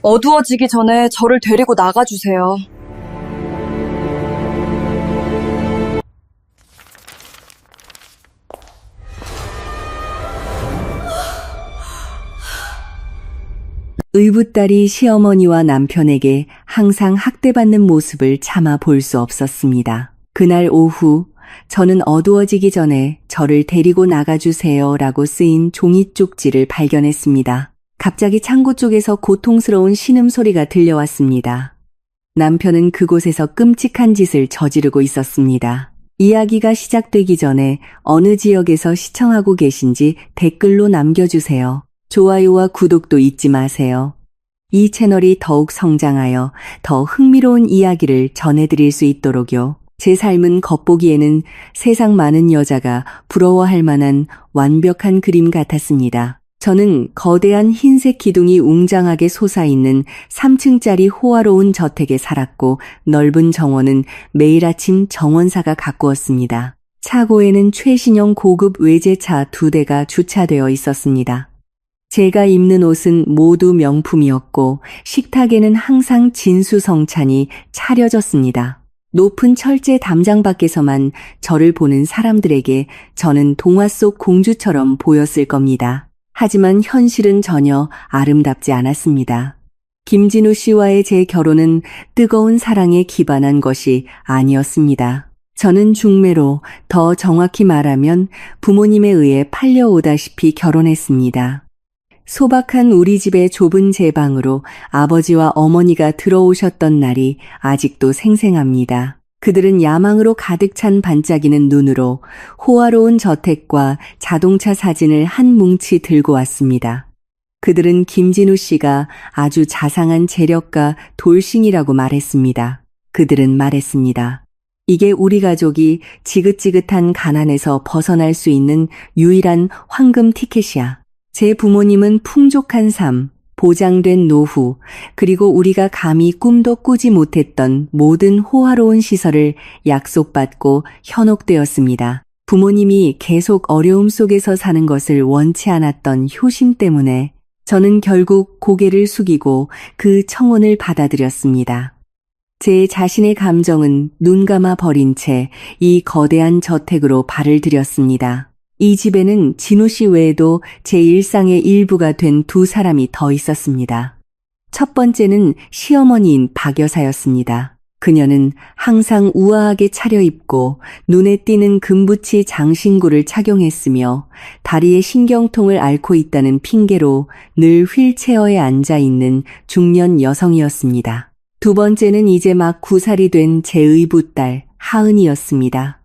어두워지기 전에 저를 데리고 나가주세요. 의붓딸이 시어머니와 남편에게 항상 학대받는 모습을 참아 볼 수 없었습니다. 그날 오후 저는 어두워지기 전에 저를 데리고 나가주세요 라고 쓰인 종이 쪽지를 발견했습니다. 갑자기 창고 쪽에서 고통스러운 신음소리가 들려왔습니다. 남편은 그곳에서 끔찍한 짓을 저지르고 있었습니다. 이야기가 시작되기 전에 어느 지역에서 시청하고 계신지 댓글로 남겨주세요. 좋아요와 구독도 잊지 마세요. 이 채널이 더욱 성장하여 더 흥미로운 이야기를 전해드릴 수 있도록요. 제 삶은 겉보기에는 세상 많은 여자가 부러워할 만한 완벽한 그림 같았습니다. 저는 거대한 흰색 기둥이 웅장하게 솟아있는 3층짜리 호화로운 저택에 살았고 넓은 정원은 매일 아침 정원사가 가꾸었습니다. 차고에는 최신형 고급 외제차 2대가 주차되어 있었습니다. 제가 입는 옷은 모두 명품이었고 식탁에는 항상 진수성찬이 차려졌습니다. 높은 철제 담장 밖에서만 저를 보는 사람들에게 저는 동화 속 공주처럼 보였을 겁니다. 하지만 현실은 전혀 아름답지 않았습니다. 김진우 씨와의 제 결혼은 뜨거운 사랑에 기반한 것이 아니었습니다. 저는 중매로, 더 정확히 말하면 부모님에 의해 팔려오다시피 결혼했습니다. 소박한 우리 집의 좁은 제 방으로 아버지와 어머니가 들어오셨던 날이 아직도 생생합니다. 그들은 야망으로 가득 찬 반짝이는 눈으로 호화로운 저택과 자동차 사진을 한 뭉치 들고 왔습니다. 그들은 김진우 씨가 아주 자상한 재력가 돌싱이라고 말했습니다. 그들은 말했습니다. 이게 우리 가족이 지긋지긋한 가난에서 벗어날 수 있는 유일한 황금 티켓이야. 제 부모님은 풍족한 삶, 보장된 노후, 그리고 우리가 감히 꿈도 꾸지 못했던 모든 호화로운 시설을 약속받고 현혹되었습니다. 부모님이 계속 어려움 속에서 사는 것을 원치 않았던 효심 때문에 저는 결국 고개를 숙이고 그 청혼을 받아들였습니다. 제 자신의 감정은 눈 감아 버린 채 이 거대한 저택으로 발을 들였습니다. 이 집에는 진우 씨 외에도 제 일상의 일부가 된 두 사람이 더 있었습니다. 첫 번째는 시어머니인 박 여사였습니다. 그녀는 항상 우아하게 차려입고 눈에 띄는 금붙이 장신구를 착용했으며 다리에 신경통을 앓고 있다는 핑계로 늘 휠체어에 앉아있는 중년 여성이었습니다. 두 번째는 이제 막 9살이 된 제 의붓딸 하은이였습니다.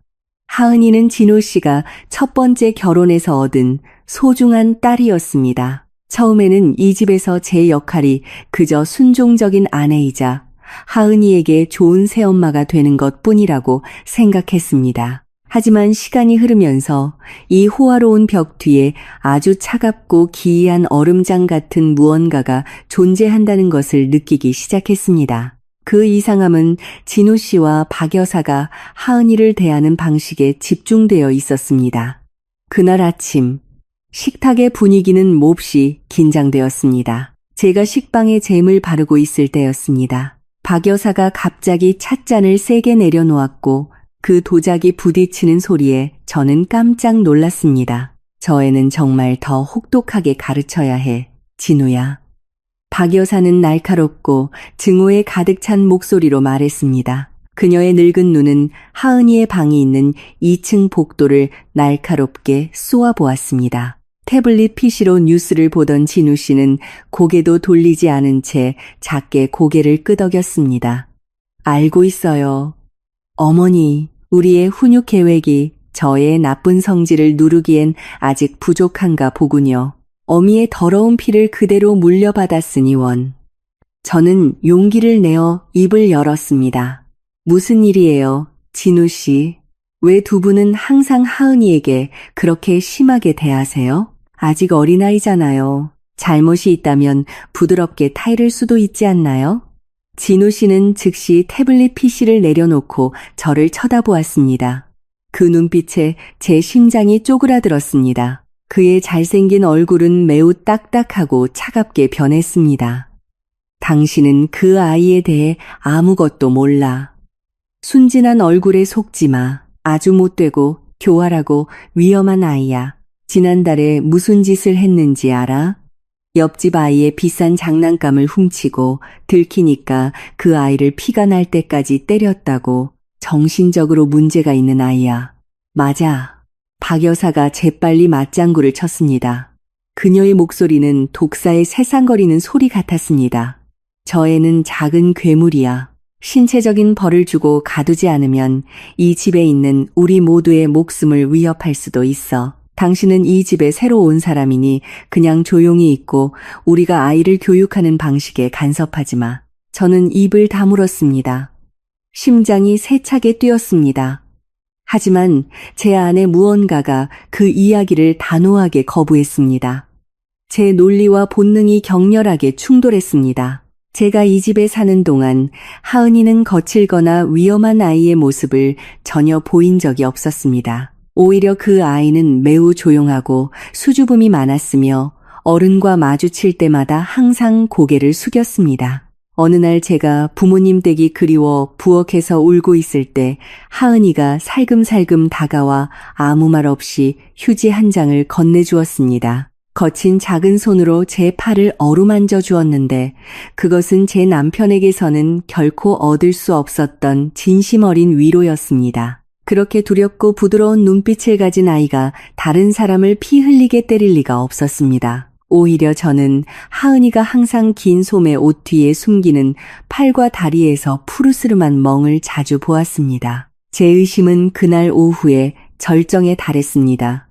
하은이는 진호 씨가 첫 번째 결혼에서 얻은 소중한 딸이었습니다. 처음에는 이 집에서 제 역할이 그저 순종적인 아내이자 하은이에게 좋은 새엄마가 되는 것뿐이라고 생각했습니다. 하지만 시간이 흐르면서 이 호화로운 벽 뒤에 아주 차갑고 기이한 얼음장 같은 무언가가 존재한다는 것을 느끼기 시작했습니다. 그 이상함은 진우 씨와 박 여사가 하은이를 대하는 방식에 집중되어 있었습니다. 그날 아침, 식탁의 분위기는 몹시 긴장되었습니다. 제가 식빵에 잼을 바르고 있을 때였습니다. 박 여사가 갑자기 찻잔을 세게 내려놓았고 그 도자기 부딪히는 소리에 저는 깜짝 놀랐습니다. 저 애는 정말 더 혹독하게 가르쳐야 해, 진우야. 박 여사는 날카롭고 증오에 가득 찬 목소리로 말했습니다. 그녀의 늙은 눈은 하은이의 방이 있는 2층 복도를 날카롭게 쏘아보았습니다. 태블릿 PC로 뉴스를 보던 진우 씨는 고개도 돌리지 않은 채 작게 고개를 끄덕였습니다. 알고 있어요. 어머니, 우리의 훈육 계획이 저의 나쁜 성질을 누르기엔 아직 부족한가 보군요. 어미의 더러운 피를 그대로 물려받았으니 원. 저는 용기를 내어 입을 열었습니다. 무슨 일이에요, 진우 씨? 왜 두 분은 항상 하은이에게 그렇게 심하게 대하세요? 아직 어린아이잖아요. 잘못이 있다면 부드럽게 타이를 수도 있지 않나요? 진우 씨는 즉시 태블릿 PC를 내려놓고 저를 쳐다보았습니다. 그 눈빛에 제 심장이 쪼그라들었습니다. 그의 잘생긴 얼굴은 매우 딱딱하고 차갑게 변했습니다. 당신은 그 아이에 대해 아무것도 몰라. 순진한 얼굴에 속지 마. 아주 못되고 교활하고 위험한 아이야. 지난달에 무슨 짓을 했는지 알아? 옆집 아이의 비싼 장난감을 훔치고 들키니까 그 아이를 피가 날 때까지 때렸다고. 정신적으로 문제가 있는 아이야. 맞아. 박 여사가 재빨리 맞장구를 쳤습니다. 그녀의 목소리는 독사의 새상거리는 소리 같았습니다. 저 애는 작은 괴물이야. 신체적인 벌을 주고 가두지 않으면 이 집에 있는 우리 모두의 목숨을 위협할 수도 있어. 당신은 이 집에 새로 온 사람이니 그냥 조용히 있고 우리가 아이를 교육하는 방식에 간섭하지 마. 저는 입을 다물었습니다. 심장이 세차게 뛰었습니다. 하지만 제 안에 무언가가 그 이야기를 단호하게 거부했습니다. 제 논리와 본능이 격렬하게 충돌했습니다. 제가 이 집에 사는 동안 하은이는 거칠거나 위험한 아이의 모습을 전혀 보인 적이 없었습니다. 오히려 그 아이는 매우 조용하고 수줍음이 많았으며 어른과 마주칠 때마다 항상 고개를 숙였습니다. 어느 날 제가 부모님 댁이 그리워 부엌에서 울고 있을 때 하은이가 살금살금 다가와 아무 말 없이 휴지 한 장을 건네주었습니다. 거친 작은 손으로 제 팔을 어루만져 주었는데 그것은 제 남편에게서는 결코 얻을 수 없었던 진심 어린 위로였습니다. 그렇게 두렵고 부드러운 눈빛을 가진 아이가 다른 사람을 피 흘리게 때릴 리가 없었습니다. 오히려 저는 하은이가 항상 긴 소매 옷 뒤에 숨기는 팔과 다리에서 푸르스름한 멍을 자주 보았습니다. 제 의심은 그날 오후에 절정에 달했습니다.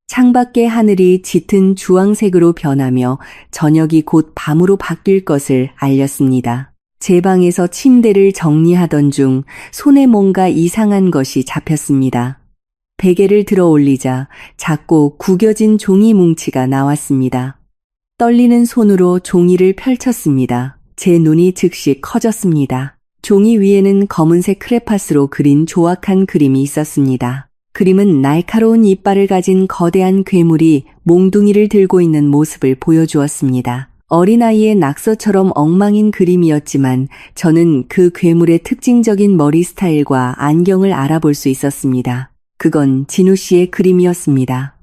창밖의 하늘이 짙은 주황색으로 변하며 저녁이 곧 밤으로 바뀔 것을 알렸습니다. 제 방에서 침대를 정리하던 중 손에 뭔가 이상한 것이 잡혔습니다. 베개를 들어 올리자 작고 구겨진 종이 뭉치가 나왔습니다. 떨리는 손으로 종이를 펼쳤습니다. 제 눈이 즉시 커졌습니다. 종이 위에는 검은색 크레파스로 그린 조악한 그림이 있었습니다. 그림은 날카로운 이빨을 가진 거대한 괴물이 몽둥이를 들고 있는 모습을 보여주었습니다. 어린아이의 낙서처럼 엉망인 그림이었지만 저는 그 괴물의 특징적인 머리 스타일과 안경을 알아볼 수 있었습니다. 그건 진우 씨의 그림이었습니다.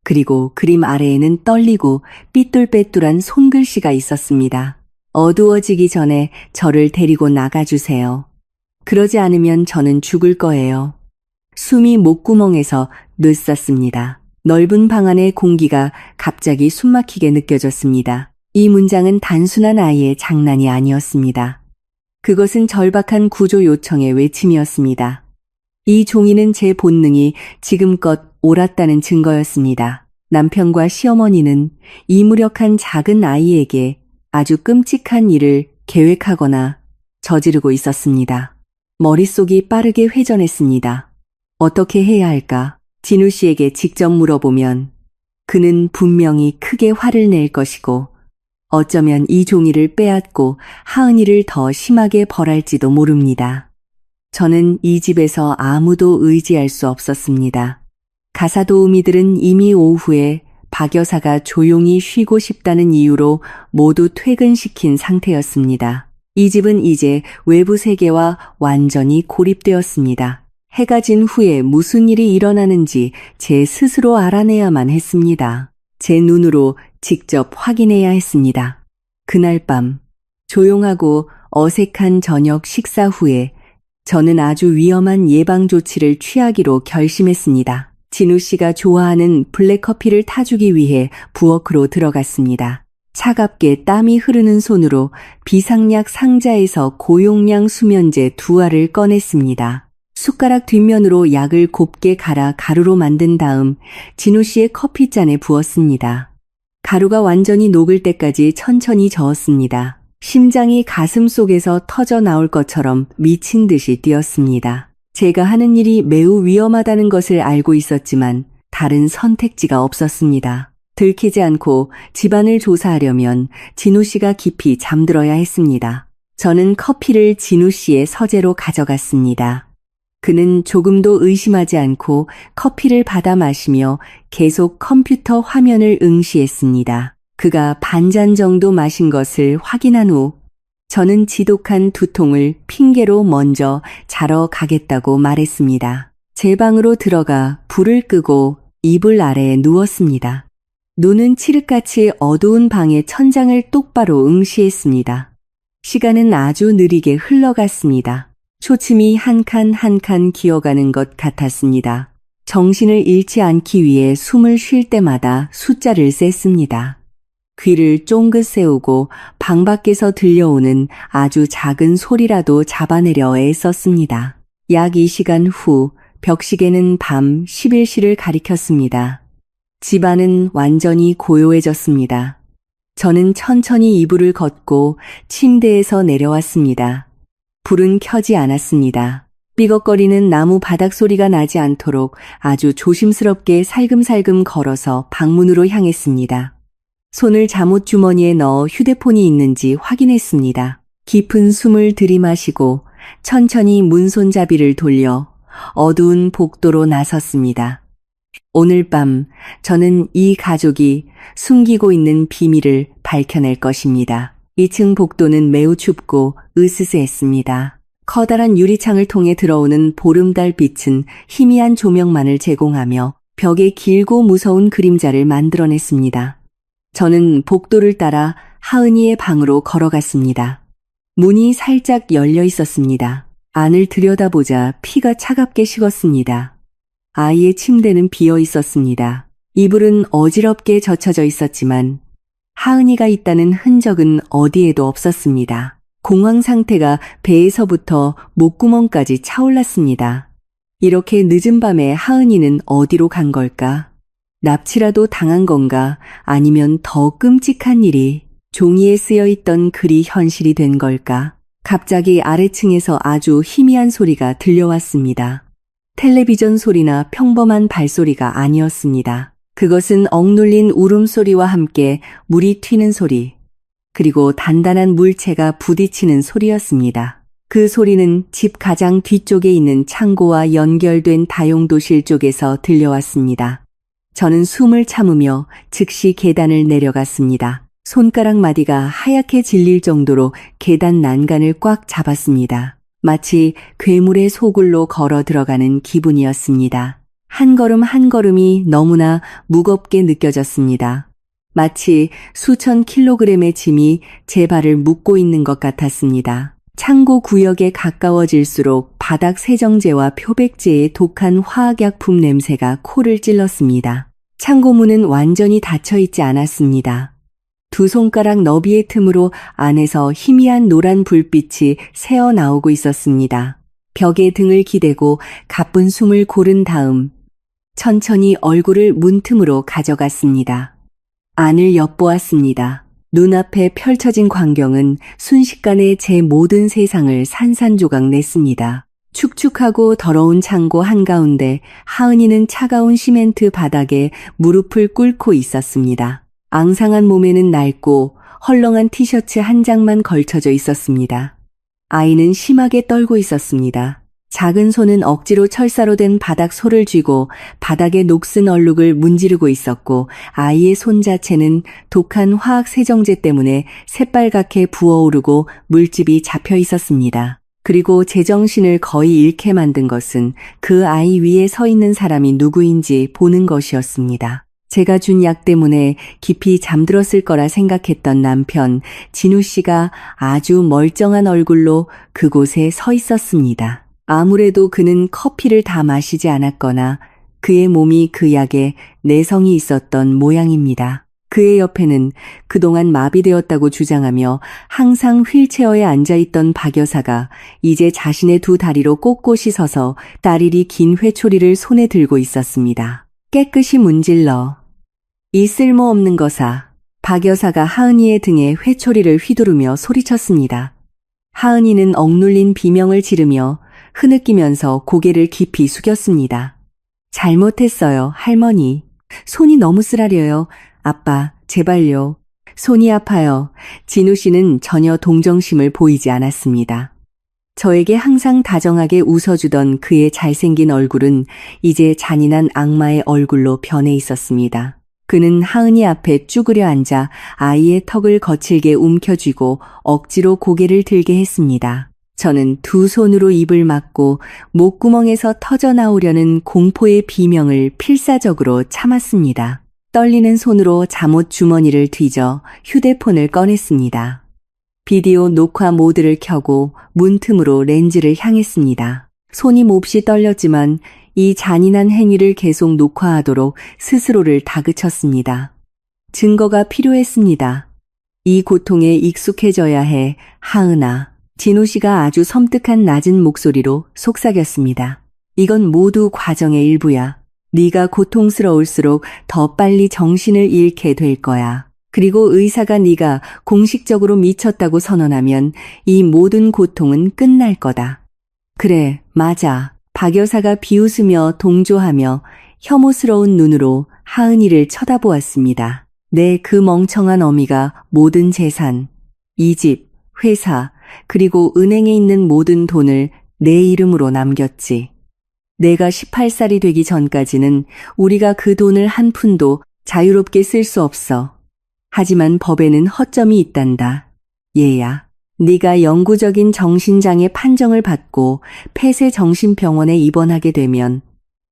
그리고 그림 아래에는 떨리고 삐뚤빼뚤한 손글씨가 있었습니다. 어두워지기 전에 저를 데리고 나가주세요. 그러지 않으면 저는 죽을 거예요. 숨이 목구멍에서 느쌌습니다. 넓은 방 안의 공기가 갑자기 숨막히게 느껴졌습니다. 이 문장은 단순한 아이의 장난이 아니었습니다. 그것은 절박한 구조 요청의 외침이었습니다. 이 종이는 제 본능이 지금껏 옳았다는 증거였습니다. 남편과 시어머니는 이 무력한 작은 아이에게 아주 끔찍한 일을 계획하거나 저지르고 있었습니다. 머릿속이 빠르게 회전했습니다. 어떻게 해야 할까? 진우 씨에게 직접 물어보면 그는 분명히 크게 화를 낼 것이고 어쩌면 이 종이를 빼앗고 하은이를 더 심하게 벌할지도 모릅니다. 저는 이 집에서 아무도 의지할 수 없었습니다. 가사 도우미들은 이미 오후에 박 여사가 조용히 쉬고 싶다는 이유로 모두 퇴근시킨 상태였습니다. 이 집은 이제 외부 세계와 완전히 고립되었습니다. 해가 진 후에 무슨 일이 일어나는지 제 스스로 알아내야만 했습니다. 제 눈으로 직접 확인해야 했습니다. 그날 밤 조용하고 어색한 저녁 식사 후에 저는 아주 위험한 예방 조치를 취하기로 결심했습니다. 진우 씨가 좋아하는 블랙커피를 타주기 위해 부엌으로 들어갔습니다. 차갑게 땀이 흐르는 손으로 비상약 상자에서 고용량 수면제 2알을 꺼냈습니다. 숟가락 뒷면으로 약을 곱게 갈아 가루로 만든 다음 진우 씨의 커피잔에 부었습니다. 가루가 완전히 녹을 때까지 천천히 저었습니다. 심장이 가슴 속에서 터져 나올 것처럼 미친 듯이 뛰었습니다. 제가 하는 일이 매우 위험하다는 것을 알고 있었지만 다른 선택지가 없었습니다. 들키지 않고 집안을 조사하려면 진우 씨가 깊이 잠들어야 했습니다. 저는 커피를 진우 씨의 서재로 가져갔습니다. 그는 조금도 의심하지 않고 커피를 받아 마시며 계속 컴퓨터 화면을 응시했습니다. 그가 반잔 정도 마신 것을 확인한 후 저는 지독한 두통을 핑계로 먼저 자러 가겠다고 말했습니다. 제 방으로 들어가 불을 끄고 이불 아래에 누웠습니다. 눈은 칠흑같이 어두운 방의 천장을 똑바로 응시했습니다. 시간은 아주 느리게 흘러갔습니다. 초침이 한 칸 한 칸 기어가는 것 같았습니다. 정신을 잃지 않기 위해 숨을 쉴 때마다 숫자를 셌습니다. 귀를 쫑긋 세우고 방 밖에서 들려오는 아주 작은 소리라도 잡아내려 애썼습니다. 약 2시간 후 벽시계는 밤 11시를 가리켰습니다. 집안은 완전히 고요해졌습니다. 저는 천천히 이불을 걷고 침대에서 내려왔습니다. 불은 켜지 않았습니다. 삐걱거리는 나무 바닥 소리가 나지 않도록 아주 조심스럽게 살금살금 걸어서 방문으로 향했습니다. 손을 잠옷 주머니에 넣어 휴대폰이 있는지 확인했습니다. 깊은 숨을 들이마시고 천천히 문손잡이를 돌려 어두운 복도로 나섰습니다. 오늘 밤 저는 이 가족이 숨기고 있는 비밀을 밝혀낼 것입니다. 2층 복도는 매우 춥고 으스스했습니다. 커다란 유리창을 통해 들어오는 보름달 빛은 희미한 조명만을 제공하며 벽에 길고 무서운 그림자를 만들어냈습니다. 저는 복도를 따라 하은이의 방으로 걸어갔습니다. 문이 살짝 열려 있었습니다. 안을 들여다보자 피가 차갑게 식었습니다. 아이의 침대는 비어 있었습니다. 이불은 어지럽게 젖혀져 있었지만 하은이가 있다는 흔적은 어디에도 없었습니다. 공황 상태가 배에서부터 목구멍까지 차올랐습니다. 이렇게 늦은 밤에 하은이는 어디로 간 걸까? 납치라도 당한 건가? 아니면 더 끔찍한 일이 종이에 쓰여 있던 글이 현실이 된 걸까? 갑자기 아래층에서 아주 희미한 소리가 들려왔습니다. 텔레비전 소리나 평범한 발소리가 아니었습니다. 그것은 억눌린 울음소리와 함께 물이 튀는 소리, 그리고 단단한 물체가 부딪히는 소리였습니다. 그 소리는 집 가장 뒤쪽에 있는 창고와 연결된 다용도실 쪽에서 들려왔습니다. 저는 숨을 참으며 즉시 계단을 내려갔습니다. 손가락 마디가 하얗게 질릴 정도로 계단 난간을 꽉 잡았습니다. 마치 괴물의 소굴로 걸어 들어가는 기분이었습니다. 한 걸음 한 걸음이 너무나 무겁게 느껴졌습니다. 마치 수천 킬로그램의 짐이 제 발을 묶고 있는 것 같았습니다. 창고 구역에 가까워질수록 바닥 세정제와 표백제의 독한 화학약품 냄새가 코를 찔렀습니다. 창고 문은 완전히 닫혀 있지 않았습니다. 두 손가락 너비의 틈으로 안에서 희미한 노란 불빛이 새어나오고 있었습니다. 벽에 등을 기대고 가쁜 숨을 고른 다음 천천히 얼굴을 문틈으로 가져갔습니다. 안을 엿보았습니다. 눈앞에 펼쳐진 광경은 순식간에 제 모든 세상을 산산조각 냈습니다. 축축하고 더러운 창고 한가운데 하은이는 차가운 시멘트 바닥에 무릎을 꿇고 있었습니다. 앙상한 몸에는 낡고 헐렁한 티셔츠 한 장만 걸쳐져 있었습니다. 아이는 심하게 떨고 있었습니다. 작은 손은 억지로 철사로 된 바닥 소를 쥐고 바닥에 녹슨 얼룩을 문지르고 있었고 아이의 손 자체는 독한 화학 세정제 때문에 새빨갛게 부어오르고 물집이 잡혀 있었습니다. 그리고 제정신을 거의 잃게 만든 것은 그 아이 위에 서 있는 사람이 누구인지 보는 것이었습니다. 제가 준 약 때문에 깊이 잠들었을 거라 생각했던 남편 진우 씨가 아주 멀쩡한 얼굴로 그곳에 서 있었습니다. 아무래도 그는 커피를 다 마시지 않았거나 그의 몸이 그 약에 내성이 있었던 모양입니다. 그의 옆에는 그동안 마비되었다고 주장하며 항상 휠체어에 앉아있던 박 여사가 이제 자신의 두 다리로 꼿꼿이 서서 따리리 긴 회초리를 손에 들고 있었습니다. 깨끗이 문질러 이 쓸모없는 거사. 박 여사가 하은이의 등에 회초리를 휘두르며 소리쳤습니다. 하은이는 억눌린 비명을 지르며 흐느끼면서 고개를 깊이 숙였습니다. 잘못했어요, 할머니. 손이 너무 쓰라려요. 아빠, 제발요. 손이 아파요. 진우 씨는 전혀 동정심을 보이지 않았습니다. 저에게 항상 다정하게 웃어주던 그의 잘생긴 얼굴은 이제 잔인한 악마의 얼굴로 변해 있었습니다. 그는 하은이 앞에 쭈그려 앉아 아이의 턱을 거칠게 움켜쥐고 억지로 고개를 들게 했습니다. 저는 두 손으로 입을 막고 목구멍에서 터져나오려는 공포의 비명을 필사적으로 참았습니다. 떨리는 손으로 잠옷 주머니를 뒤져 휴대폰을 꺼냈습니다. 비디오 녹화 모드를 켜고 문틈으로 렌즈를 향했습니다. 손이 몹시 떨렸지만 이 잔인한 행위를 계속 녹화하도록 스스로를 다그쳤습니다. 증거가 필요했습니다. 이 고통에 익숙해져야 해, 하은아. 진우 씨가 아주 섬뜩한 낮은 목소리로 속삭였습니다. 이건 모두 과정의 일부야. 네가 고통스러울수록 더 빨리 정신을 잃게 될 거야. 그리고 의사가 네가 공식적으로 미쳤다고 선언하면 이 모든 고통은 끝날 거다. 그래, 맞아. 박 여사가 비웃으며 동조하며 혐오스러운 눈으로 하은이를 쳐다보았습니다. 내 그 멍청한 어미가 모든 재산, 이 집, 회사, 그리고 은행에 있는 모든 돈을 내 이름으로 남겼지. 내가 18살이 되기 전까지는 우리가 그 돈을 한 푼도 자유롭게 쓸 수 없어. 하지만 법에는 허점이 있단다. 얘야, 네가 영구적인 정신장애 판정을 받고 폐쇄정신병원에 입원하게 되면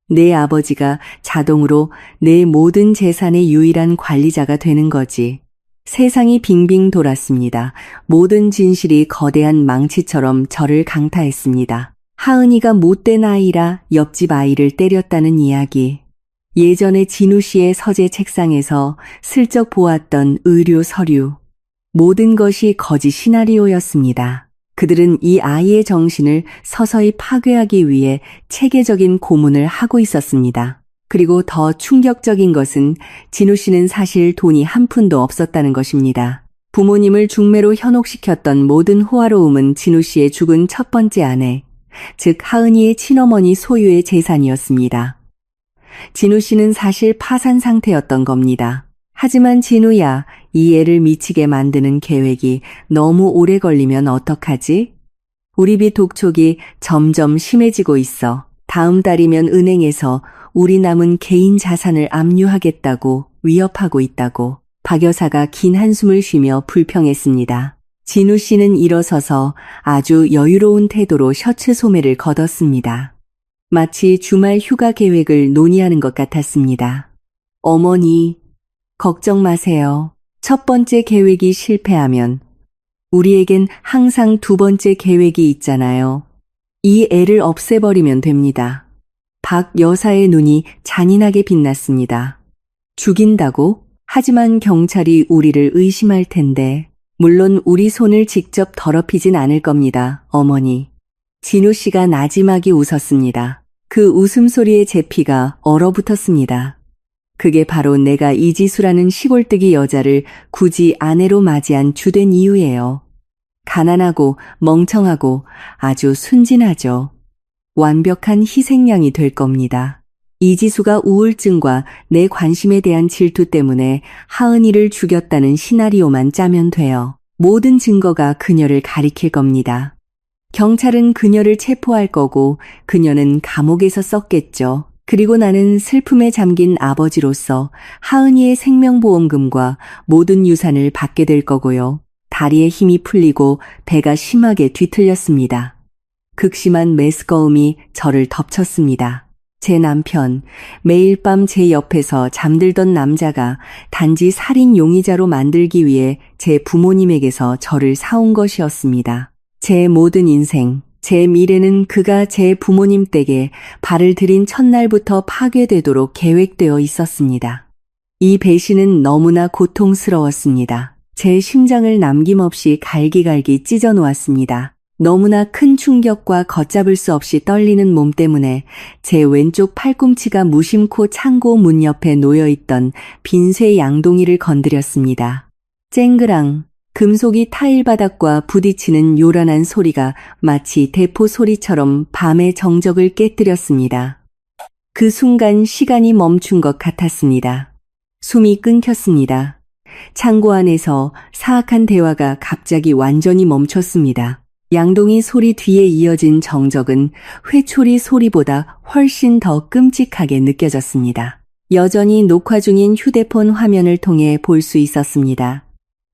내 아버지가 자동으로 내 모든 재산의 유일한 관리자가 되는 거지. 세상이 빙빙 돌았습니다. 모든 진실이 거대한 망치처럼 저를 강타했습니다. 하은이가 못된 아이라 옆집 아이를 때렸다는 이야기. 예전에 진우 씨의 서재 책상에서 슬쩍 보았던 의료 서류. 모든 것이 거짓 시나리오였습니다. 그들은 이 아이의 정신을 서서히 파괴하기 위해 체계적인 고문을 하고 있었습니다. 그리고 더 충격적인 것은 진우 씨는 사실 돈이 한 푼도 없었다는 것입니다. 부모님을 중매로 현혹시켰던 모든 호화로움은 진우 씨의 죽은 첫 번째 아내, 즉 하은이의 친어머니 소유의 재산이었습니다. 진우 씨는 사실 파산 상태였던 겁니다. 하지만 진우야, 이 애를 미치게 만드는 계획이 너무 오래 걸리면 어떡하지? 우리 빚 독촉이 점점 심해지고 있어. 다음 달이면 은행에서 우리 남은 개인 자산을 압류하겠다고 위협하고 있다고. 박 여사가 긴 한숨을 쉬며 불평했습니다. 진우 씨는 일어서서 아주 여유로운 태도로 셔츠 소매를 걷었습니다. 마치 주말 휴가 계획을 논의하는 것 같았습니다. 어머니, 걱정 마세요. 첫 번째 계획이 실패하면 우리에겐 항상 두 번째 계획이 있잖아요. 이 애를 없애버리면 됩니다. 박 여사의 눈이 잔인하게 빛났습니다. 죽인다고? 하지만 경찰이 우리를 의심할 텐데. 물론 우리 손을 직접 더럽히진 않을 겁니다, 어머니. 진우 씨가 나지막이 웃었습니다. 그 웃음소리에 제 피가 얼어붙었습니다. 그게 바로 내가 이지수라는 시골뜨기 여자를 굳이 아내로 맞이한 주된 이유예요. 가난하고 멍청하고 아주 순진하죠. 완벽한 희생양이 될 겁니다. 이지수가 우울증과 내 관심에 대한 질투 때문에 하은이를 죽였다는 시나리오만 짜면 돼요. 모든 증거가 그녀를 가리킬 겁니다. 경찰은 그녀를 체포할 거고 그녀는 감옥에서 썩겠죠. 그리고 나는 슬픔에 잠긴 아버지로서 하은이의 생명보험금과 모든 유산을 받게 될 거고요. 다리에 힘이 풀리고 배가 심하게 뒤틀렸습니다. 극심한 메스꺼움이 저를 덮쳤습니다. 제 남편, 매일 밤 제 옆에서 잠들던 남자가 단지 살인 용의자로 만들기 위해 제 부모님에게서 저를 사온 것이었습니다. 제 모든 인생, 제 미래는 그가 제 부모님 댁에 발을 들인 첫날부터 파괴되도록 계획되어 있었습니다. 이 배신은 너무나 고통스러웠습니다. 제 심장을 남김없이 갈기갈기 찢어 놓았습니다. 너무나 큰 충격과 걷잡을 수 없이 떨리는 몸 때문에 제 왼쪽 팔꿈치가 무심코 창고 문 옆에 놓여있던 빈쇠 양동이를 건드렸습니다. 쨍그랑 금속이 타일 바닥과 부딪히는 요란한 소리가 마치 대포 소리처럼 밤의 정적을 깨뜨렸습니다. 그 순간 시간이 멈춘 것 같았습니다. 숨이 끊겼습니다. 창고 안에서 사악한 대화가 갑자기 완전히 멈췄습니다. 양동이 소리 뒤에 이어진 정적은 회초리 소리보다 훨씬 더 끔찍하게 느껴졌습니다. 여전히 녹화 중인 휴대폰 화면을 통해 볼 수 있었습니다.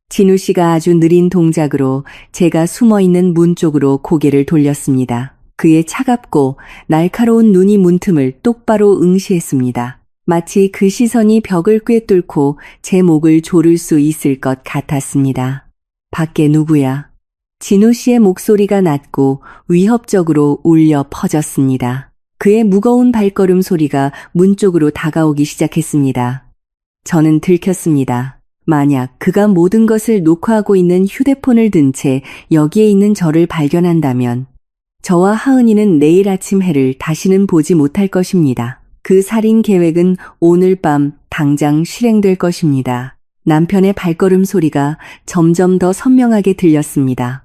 진우 씨가 아주 느린 동작으로 제가 숨어있는 문 쪽으로 고개를 돌렸습니다. 그의 차갑고 날카로운 눈이 문틈을 똑바로 응시했습니다. 마치 그 시선이 벽을 꿰뚫고 제 목을 조를 수 있을 것 같았습니다. 밖에 누구야? 진우 씨의 목소리가 낮고 위협적으로 울려 퍼졌습니다. 그의 무거운 발걸음 소리가 문 쪽으로 다가오기 시작했습니다. 저는 들켰습니다. 만약 그가 모든 것을 녹화하고 있는 휴대폰을 든 채 여기에 있는 저를 발견한다면 저와 하은이는 내일 아침 해를 다시는 보지 못할 것입니다. 그 살인 계획은 오늘 밤 당장 실행될 것입니다. 남편의 발걸음 소리가 점점 더 선명하게 들렸습니다.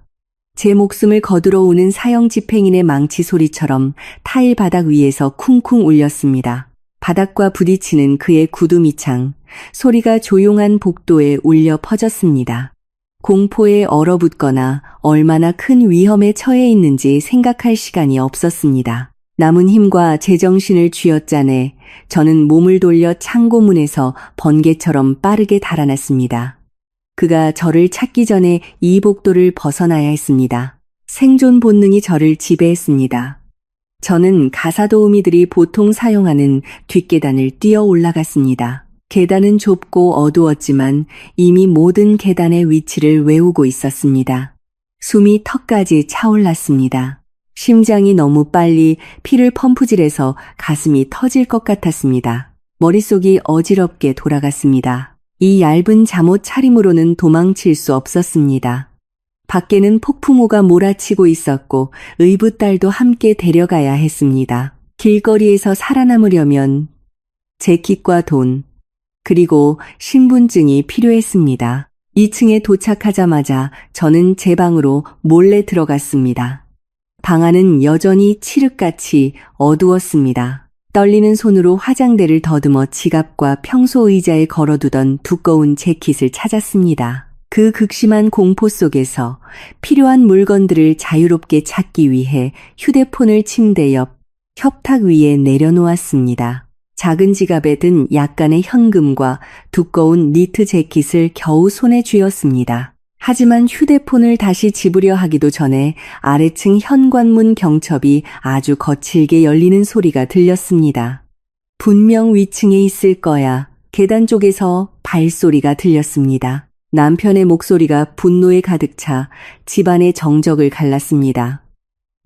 제 목숨을 거두러 오는 사형 집행인의 망치 소리처럼 타일 바닥 위에서 쿵쿵 울렸습니다. 바닥과 부딪히는 그의 구두 밑창, 소리가 조용한 복도에 울려 퍼졌습니다. 공포에 얼어붙거나 얼마나 큰 위험에 처해 있는지 생각할 시간이 없었습니다. 남은 힘과 제정신을 쥐어짜내 저는 몸을 돌려 창고문에서 번개처럼 빠르게 달아났습니다. 그가 저를 찾기 전에 이 복도를 벗어나야 했습니다. 생존 본능이 저를 지배했습니다. 저는 가사도우미들이 보통 사용하는 뒷계단을 뛰어 올라갔습니다. 계단은 좁고 어두웠지만 이미 모든 계단의 위치를 외우고 있었습니다. 숨이 턱까지 차올랐습니다. 심장이 너무 빨리 피를 펌프질해서 가슴이 터질 것 같았습니다. 머릿속이 어지럽게 돌아갔습니다. 이 얇은 잠옷 차림으로는 도망칠 수 없었습니다. 밖에는 폭풍우가 몰아치고 있었고 의붓딸도 함께 데려가야 했습니다. 길거리에서 살아남으려면 재킷과 돈, 그리고 신분증이 필요했습니다. 2층에 도착하자마자 저는 제 방으로 몰래 들어갔습니다. 방 안은 여전히 칠흑같이 어두웠습니다. 떨리는 손으로 화장대를 더듬어 지갑과 평소 의자에 걸어두던 두꺼운 재킷을 찾았습니다. 그 극심한 공포 속에서 필요한 물건들을 자유롭게 찾기 위해 휴대폰을 침대 옆 협탁 위에 내려놓았습니다. 작은 지갑에 든 약간의 현금과 두꺼운 니트 재킷을 겨우 손에 쥐었습니다. 하지만 휴대폰을 다시 집으려 하기도 전에 아래층 현관문 경첩이 아주 거칠게 열리는 소리가 들렸습니다. 분명 위층에 있을 거야. 계단 쪽에서 발소리가 들렸습니다. 남편의 목소리가 분노에 가득 차 집안의 정적을 갈랐습니다.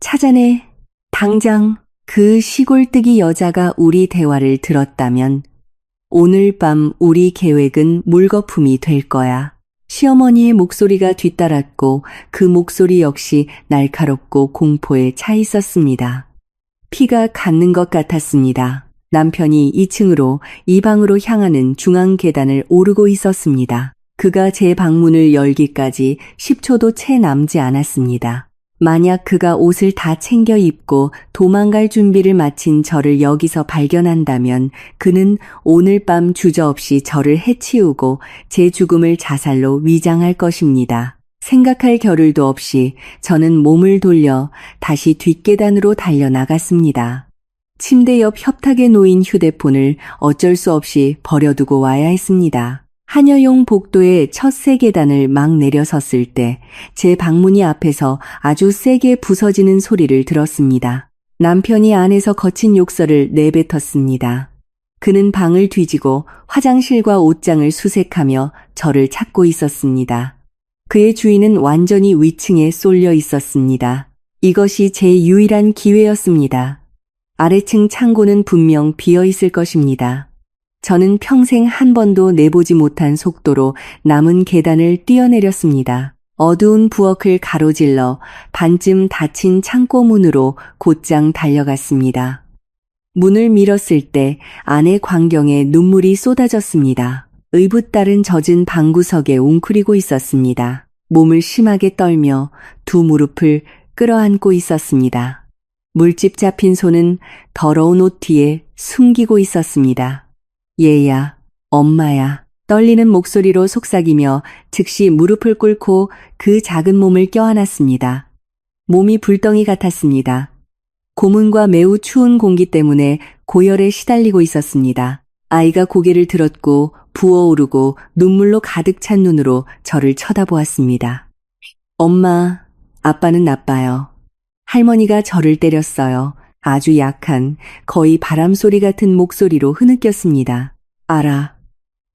찾아내. 당장. 그 시골뜨기 여자가 우리 대화를 들었다면 오늘 밤 우리 계획은 물거품이 될 거야. 시어머니의 목소리가 뒤따랐고 그 목소리 역시 날카롭고 공포에 차 있었습니다. 피가 갖는 것 같았습니다. 남편이 2층으로 이 방으로 향하는 중앙 계단을 오르고 있었습니다. 그가 제 방문을 열기까지 10초도 채 남지 않았습니다. 만약 그가 옷을 다 챙겨 입고 도망갈 준비를 마친 저를 여기서 발견한다면 그는 오늘 밤 주저없이 저를 해치우고 제 죽음을 자살로 위장할 것입니다. 생각할 겨를도 없이 저는 몸을 돌려 다시 뒷계단으로 달려나갔습니다. 침대 옆 협탁에 놓인 휴대폰을 어쩔 수 없이 버려두고 와야 했습니다. 한여용 복도의 첫 세 계단을 막 내려섰을 때 제 방문이 앞에서 아주 세게 부서지는 소리를 들었습니다. 남편이 안에서 거친 욕설을 내뱉었습니다. 그는 방을 뒤지고 화장실과 옷장을 수색하며 저를 찾고 있었습니다. 그의 주인은 완전히 위층에 쏠려 있었습니다. 이것이 제 유일한 기회였습니다. 아래층 창고는 분명 비어 있을 것입니다. 저는 평생 한 번도 내보지 못한 속도로 남은 계단을 뛰어내렸습니다. 어두운 부엌을 가로질러 반쯤 닫힌 창고 문으로 곧장 달려갔습니다. 문을 밀었을 때 안의 광경에 눈물이 쏟아졌습니다. 의붓딸은 젖은 방구석에 웅크리고 있었습니다. 몸을 심하게 떨며 두 무릎을 끌어안고 있었습니다. 물집 잡힌 손은 더러운 옷 뒤에 숨기고 있었습니다. 얘야, 엄마야. 떨리는 목소리로 속삭이며 즉시 무릎을 꿇고 그 작은 몸을 껴안았습니다. 몸이 불덩이 같았습니다. 고문과 매우 추운 공기 때문에 고열에 시달리고 있었습니다. 아이가 고개를 들었고 부어오르고 눈물로 가득 찬 눈으로 저를 쳐다보았습니다. 엄마, 아빠는 나빠요. 할머니가 저를 때렸어요. 아주 약한, 거의 바람소리 같은 목소리로 흐느꼈습니다. 알아.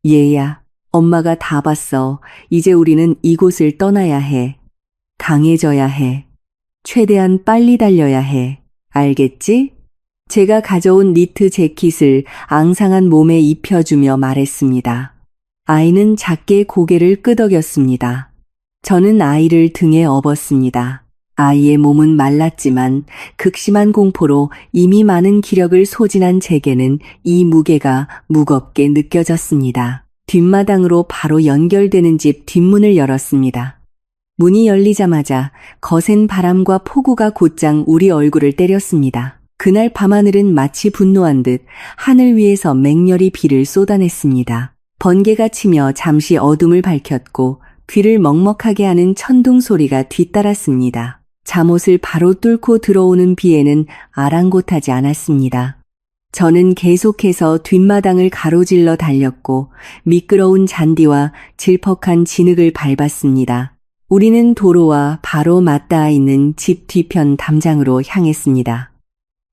얘야, 엄마가 다 봤어. 이제 우리는 이곳을 떠나야 해. 강해져야 해. 최대한 빨리 달려야 해. 알겠지? 제가 가져온 니트 재킷을 앙상한 몸에 입혀주며 말했습니다. 아이는 작게 고개를 끄덕였습니다. 저는 아이를 등에 업었습니다. 아이의 몸은 말랐지만 극심한 공포로 이미 많은 기력을 소진한 제게는 이 무게가 무겁게 느껴졌습니다. 뒷마당으로 바로 연결되는 집 뒷문을 열었습니다. 문이 열리자마자 거센 바람과 폭우가 곧장 우리 얼굴을 때렸습니다. 그날 밤하늘은 마치 분노한 듯 하늘 위에서 맹렬히 비를 쏟아냈습니다. 번개가 치며 잠시 어둠을 밝혔고 귀를 먹먹하게 하는 천둥 소리가 뒤따랐습니다. 잠옷을 바로 뚫고 들어오는 비에는 아랑곳하지 않았습니다. 저는 계속해서 뒷마당을 가로질러 달렸고 미끄러운 잔디와 질퍽한 진흙을 밟았습니다. 우리는 도로와 바로 맞닿아 있는 집 뒤편 담장으로 향했습니다.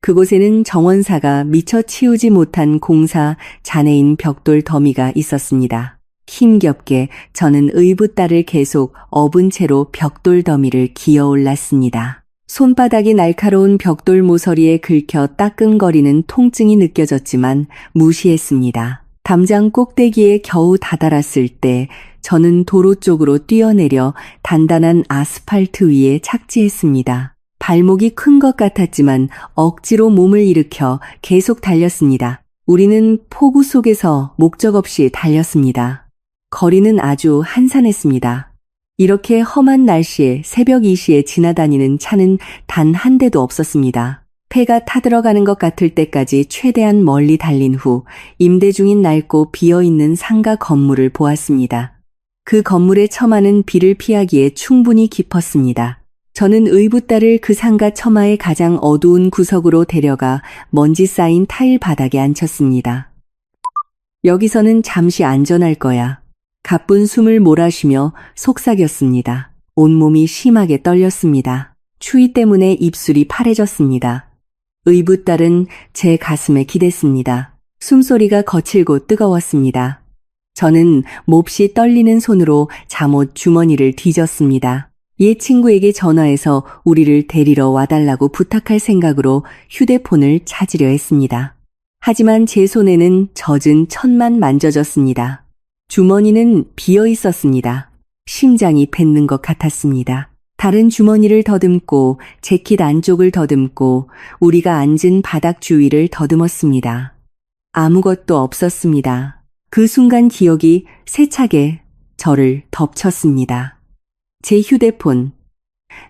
그곳에는 정원사가 미처 치우지 못한 공사 잔해인 벽돌 더미가 있었습니다. 힘겹게 저는 의붓다를 계속 업은 채로 벽돌 더미를 기어 올랐습니다. 손바닥이 날카로운 벽돌 모서리에 긁혀 따끔거리는 통증이 느껴졌지만 무시했습니다. 담장 꼭대기에 겨우 다다랐을 때 저는 도로 쪽으로 뛰어내려 단단한 아스팔트 위에 착지했습니다. 발목이 큰 것 같았지만 억지로 몸을 일으켜 계속 달렸습니다. 우리는 폭우 속에서 목적 없이 달렸습니다. 거리는 아주 한산했습니다. 이렇게 험한 날씨에 새벽 2시에 지나다니는 차는 단 한 대도 없었습니다. 폐가 타들어가는 것 같을 때까지 최대한 멀리 달린 후 임대 중인 낡고 비어있는 상가 건물을 보았습니다. 그 건물의 처마는 비를 피하기에 충분히 깊었습니다. 저는 의붓다를 그 상가 처마의 가장 어두운 구석으로 데려가 먼지 쌓인 타일 바닥에 앉혔습니다. 여기서는 잠시 안전할 거야. 가쁜 숨을 몰아쉬며 속삭였습니다. 온몸이 심하게 떨렸습니다. 추위 때문에 입술이 파래졌습니다. 의붓달은 제 가슴에 기댔습니다. 숨소리가 거칠고 뜨거웠습니다. 저는 몹시 떨리는 손으로 잠옷 주머니를 뒤졌습니다. 옛 친구에게 전화해서 우리를 데리러 와달라고 부탁할 생각으로 휴대폰을 찾으려 했습니다. 하지만 제 손에는 젖은 천만 만져졌습니다. 주머니는 비어 있었습니다. 심장이 뱉는 것 같았습니다. 다른 주머니를 더듬고 재킷 안쪽을 더듬고 우리가 앉은 바닥 주위를 더듬었습니다. 아무것도 없었습니다. 그 순간 기억이 세차게 저를 덮쳤습니다. 제 휴대폰,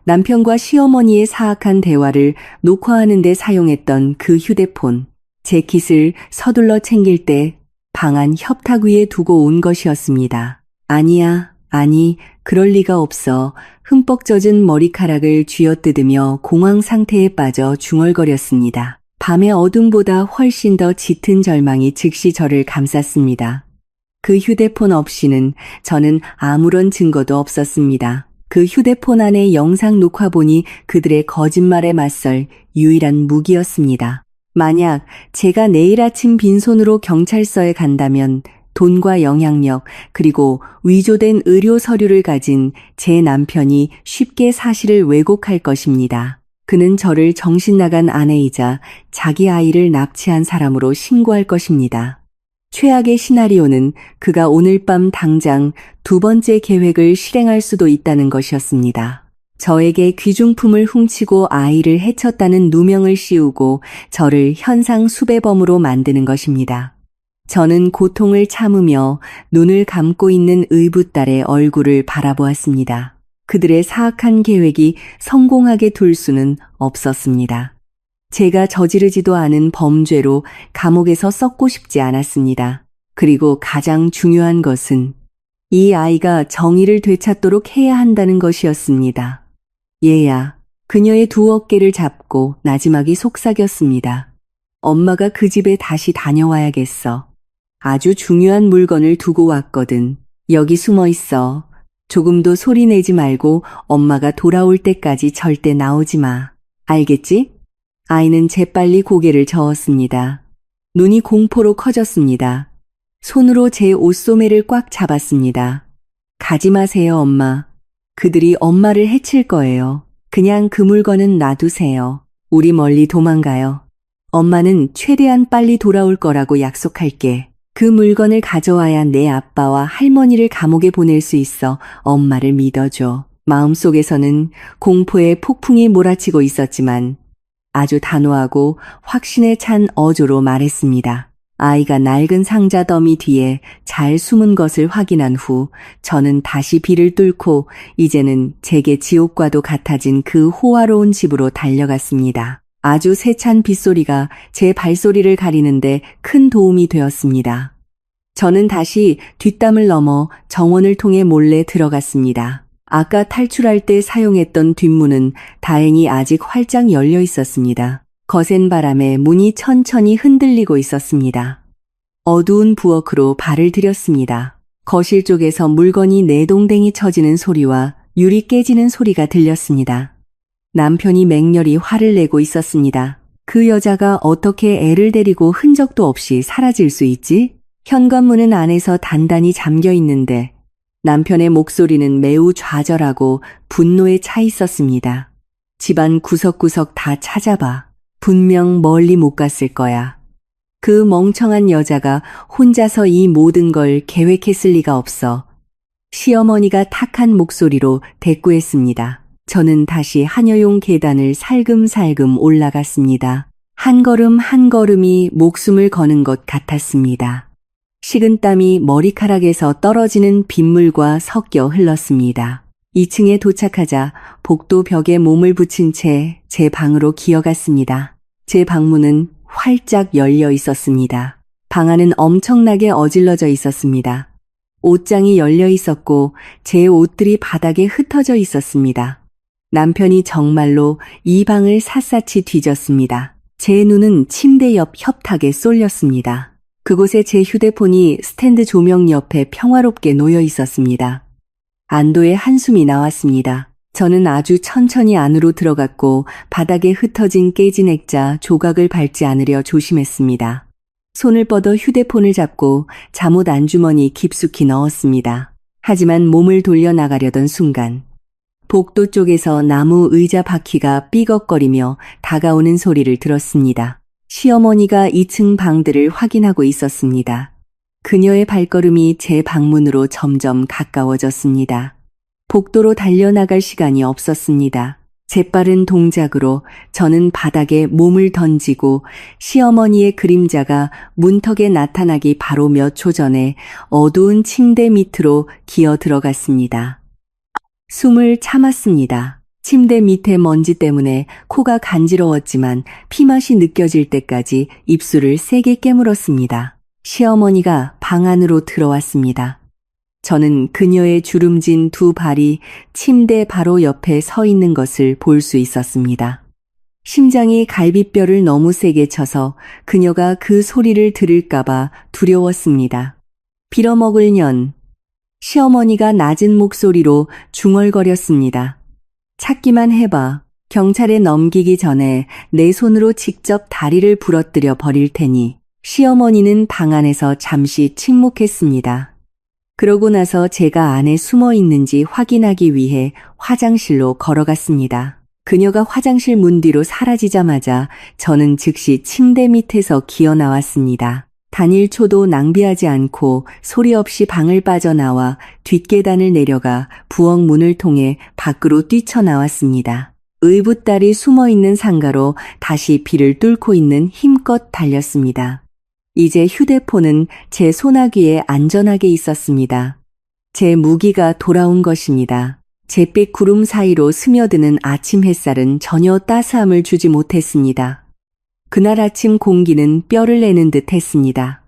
남편과 시어머니의 사악한 대화를 녹화하는 데 사용했던 그 휴대폰, 재킷을 서둘러 챙길 때 방안 협탁 위에 두고 온 것이었습니다. 아니, 그럴 리가 없어. 흠뻑 젖은 머리카락을 쥐어뜯으며 공황 상태에 빠져 중얼거렸습니다. 밤의 어둠보다 훨씬 더 짙은 절망이 즉시 저를 감쌌습니다. 그 휴대폰 없이는 저는 아무런 증거도 없었습니다. 그 휴대폰 안의 영상 녹화본이 그들의 거짓말에 맞설 유일한 무기였습니다. 만약 제가 내일 아침 빈손으로 경찰서에 간다면 돈과 영향력 그리고 위조된 의료 서류를 가진 제 남편이 쉽게 사실을 왜곡할 것입니다. 그는 저를 정신나간 아내이자 자기 아이를 납치한 사람으로 신고할 것입니다. 최악의 시나리오는 그가 오늘 밤 당장 두 번째 계획을 실행할 수도 있다는 것이었습니다. 저에게 귀중품을 훔치고 아이를 해쳤다는 누명을 씌우고 저를 현상 수배범으로 만드는 것입니다. 저는 고통을 참으며 눈을 감고 있는 의붓딸의 얼굴을 바라보았습니다. 그들의 사악한 계획이 성공하게 둘 수는 없었습니다. 제가 저지르지도 않은 범죄로 감옥에서 썩고 싶지 않았습니다. 그리고 가장 중요한 것은 이 아이가 정의를 되찾도록 해야 한다는 것이었습니다. 얘야, 그녀의 두 어깨를 잡고 나지막이 속삭였습니다. 엄마가 그 집에 다시 다녀와야겠어. 아주 중요한 물건을 두고 왔거든. 여기 숨어 있어. 조금도 소리 내지 말고 엄마가 돌아올 때까지 절대 나오지 마. 알겠지? 아이는 재빨리 고개를 저었습니다. 눈이 공포로 커졌습니다. 손으로 제 옷소매를 꽉 잡았습니다. 가지 마세요, 엄마. 그들이 엄마를 해칠 거예요. 그냥 그 물건은 놔두세요. 우리 멀리 도망가요. 엄마는 최대한 빨리 돌아올 거라고 약속할게. 그 물건을 가져와야 내 아빠와 할머니를 감옥에 보낼 수 있어. 엄마를 믿어줘. 마음속에서는 공포의 폭풍이 몰아치고 있었지만 아주 단호하고 확신에 찬 어조로 말했습니다. 아이가 낡은 상자 더미 뒤에 잘 숨은 것을 확인한 후 저는 다시 비를 뚫고 이제는 제게 지옥과도 같아진 그 호화로운 집으로 달려갔습니다. 아주 세찬 빗소리가 제 발소리를 가리는데 큰 도움이 되었습니다. 저는 다시 뒷담을 넘어 정원을 통해 몰래 들어갔습니다. 아까 탈출할 때 사용했던 뒷문은 다행히 아직 활짝 열려 있었습니다. 거센 바람에 문이 천천히 흔들리고 있었습니다. 어두운 부엌으로 발을 들였습니다. 거실 쪽에서 물건이 내동댕이 쳐지는 소리와 유리 깨지는 소리가 들렸습니다. 남편이 맹렬히 화를 내고 있었습니다. 그 여자가 어떻게 애를 데리고 흔적도 없이 사라질 수 있지? 현관문은 안에서 단단히 잠겨 있는데 남편의 목소리는 매우 좌절하고 분노에 차 있었습니다. 집안 구석구석 다 찾아봐. 분명 멀리 못 갔을 거야. 그 멍청한 여자가 혼자서 이 모든 걸 계획했을 리가 없어. 시어머니가 탁한 목소리로 대꾸했습니다. 저는 다시 한여용 계단을 살금살금 올라갔습니다. 한 걸음 한 걸음이 목숨을 거는 것 같았습니다. 식은땀이 머리카락에서 떨어지는 빗물과 섞여 흘렀습니다. 2층에 도착하자 복도 벽에 몸을 붙인 채 제 방으로 기어갔습니다. 제 방문은 활짝 열려 있었습니다. 방 안은 엄청나게 어질러져 있었습니다. 옷장이 열려 있었고 제 옷들이 바닥에 흩어져 있었습니다. 남편이 정말로 이 방을 샅샅이 뒤졌습니다. 제 눈은 침대 옆 협탁에 쏠렸습니다. 그곳에 제 휴대폰이 스탠드 조명 옆에 평화롭게 놓여 있었습니다. 안도의 한숨이 나왔습니다. 저는 아주 천천히 안으로 들어갔고 바닥에 흩어진 깨진 액자 조각을 밟지 않으려 조심했습니다. 손을 뻗어 휴대폰을 잡고 잠옷 안주머니 깊숙이 넣었습니다. 하지만 몸을 돌려 나가려던 순간 복도 쪽에서 나무 의자 바퀴가 삐걱거리며 다가오는 소리를 들었습니다. 시어머니가 2층 방들을 확인하고 있었습니다. 그녀의 발걸음이 제 방문으로 점점 가까워졌습니다. 복도로 달려나갈 시간이 없었습니다. 재빠른 동작으로 저는 바닥에 몸을 던지고 시어머니의 그림자가 문턱에 나타나기 바로 몇 초 전에 어두운 침대 밑으로 기어 들어갔습니다. 숨을 참았습니다. 침대 밑에 먼지 때문에 코가 간지러웠지만 피맛이 느껴질 때까지 입술을 세게 깨물었습니다. 시어머니가 방 안으로 들어왔습니다. 저는 그녀의 주름진 두 발이 침대 바로 옆에 서 있는 것을 볼 수 있었습니다. 심장이 갈비뼈를 너무 세게 쳐서 그녀가 그 소리를 들을까봐 두려웠습니다. 빌어먹을 년. 시어머니가 낮은 목소리로 중얼거렸습니다. 찾기만 해봐. 경찰에 넘기기 전에 내 손으로 직접 다리를 부러뜨려 버릴 테니. 시어머니는 방 안에서 잠시 침묵했습니다. 그러고 나서 제가 안에 숨어 있는지 확인하기 위해 화장실로 걸어갔습니다. 그녀가 화장실 문 뒤로 사라지자마자 저는 즉시 침대 밑에서 기어 나왔습니다. 단일 초도 낭비하지 않고 소리 없이 방을 빠져나와 뒷계단을 내려가 부엌 문을 통해 밖으로 뛰쳐나왔습니다. 의붓딸이 숨어있는 상가로 다시 비를 뚫고 있는 힘껏 달렸습니다. 이제 휴대폰은 제 소나귀에 안전하게 있었습니다. 제 무기가 돌아온 것입니다. 잿빛 구름 사이로 스며드는 아침 햇살은 전혀 따스함을 주지 못했습니다. 그날 아침 공기는 뼈를 내는 듯 했습니다.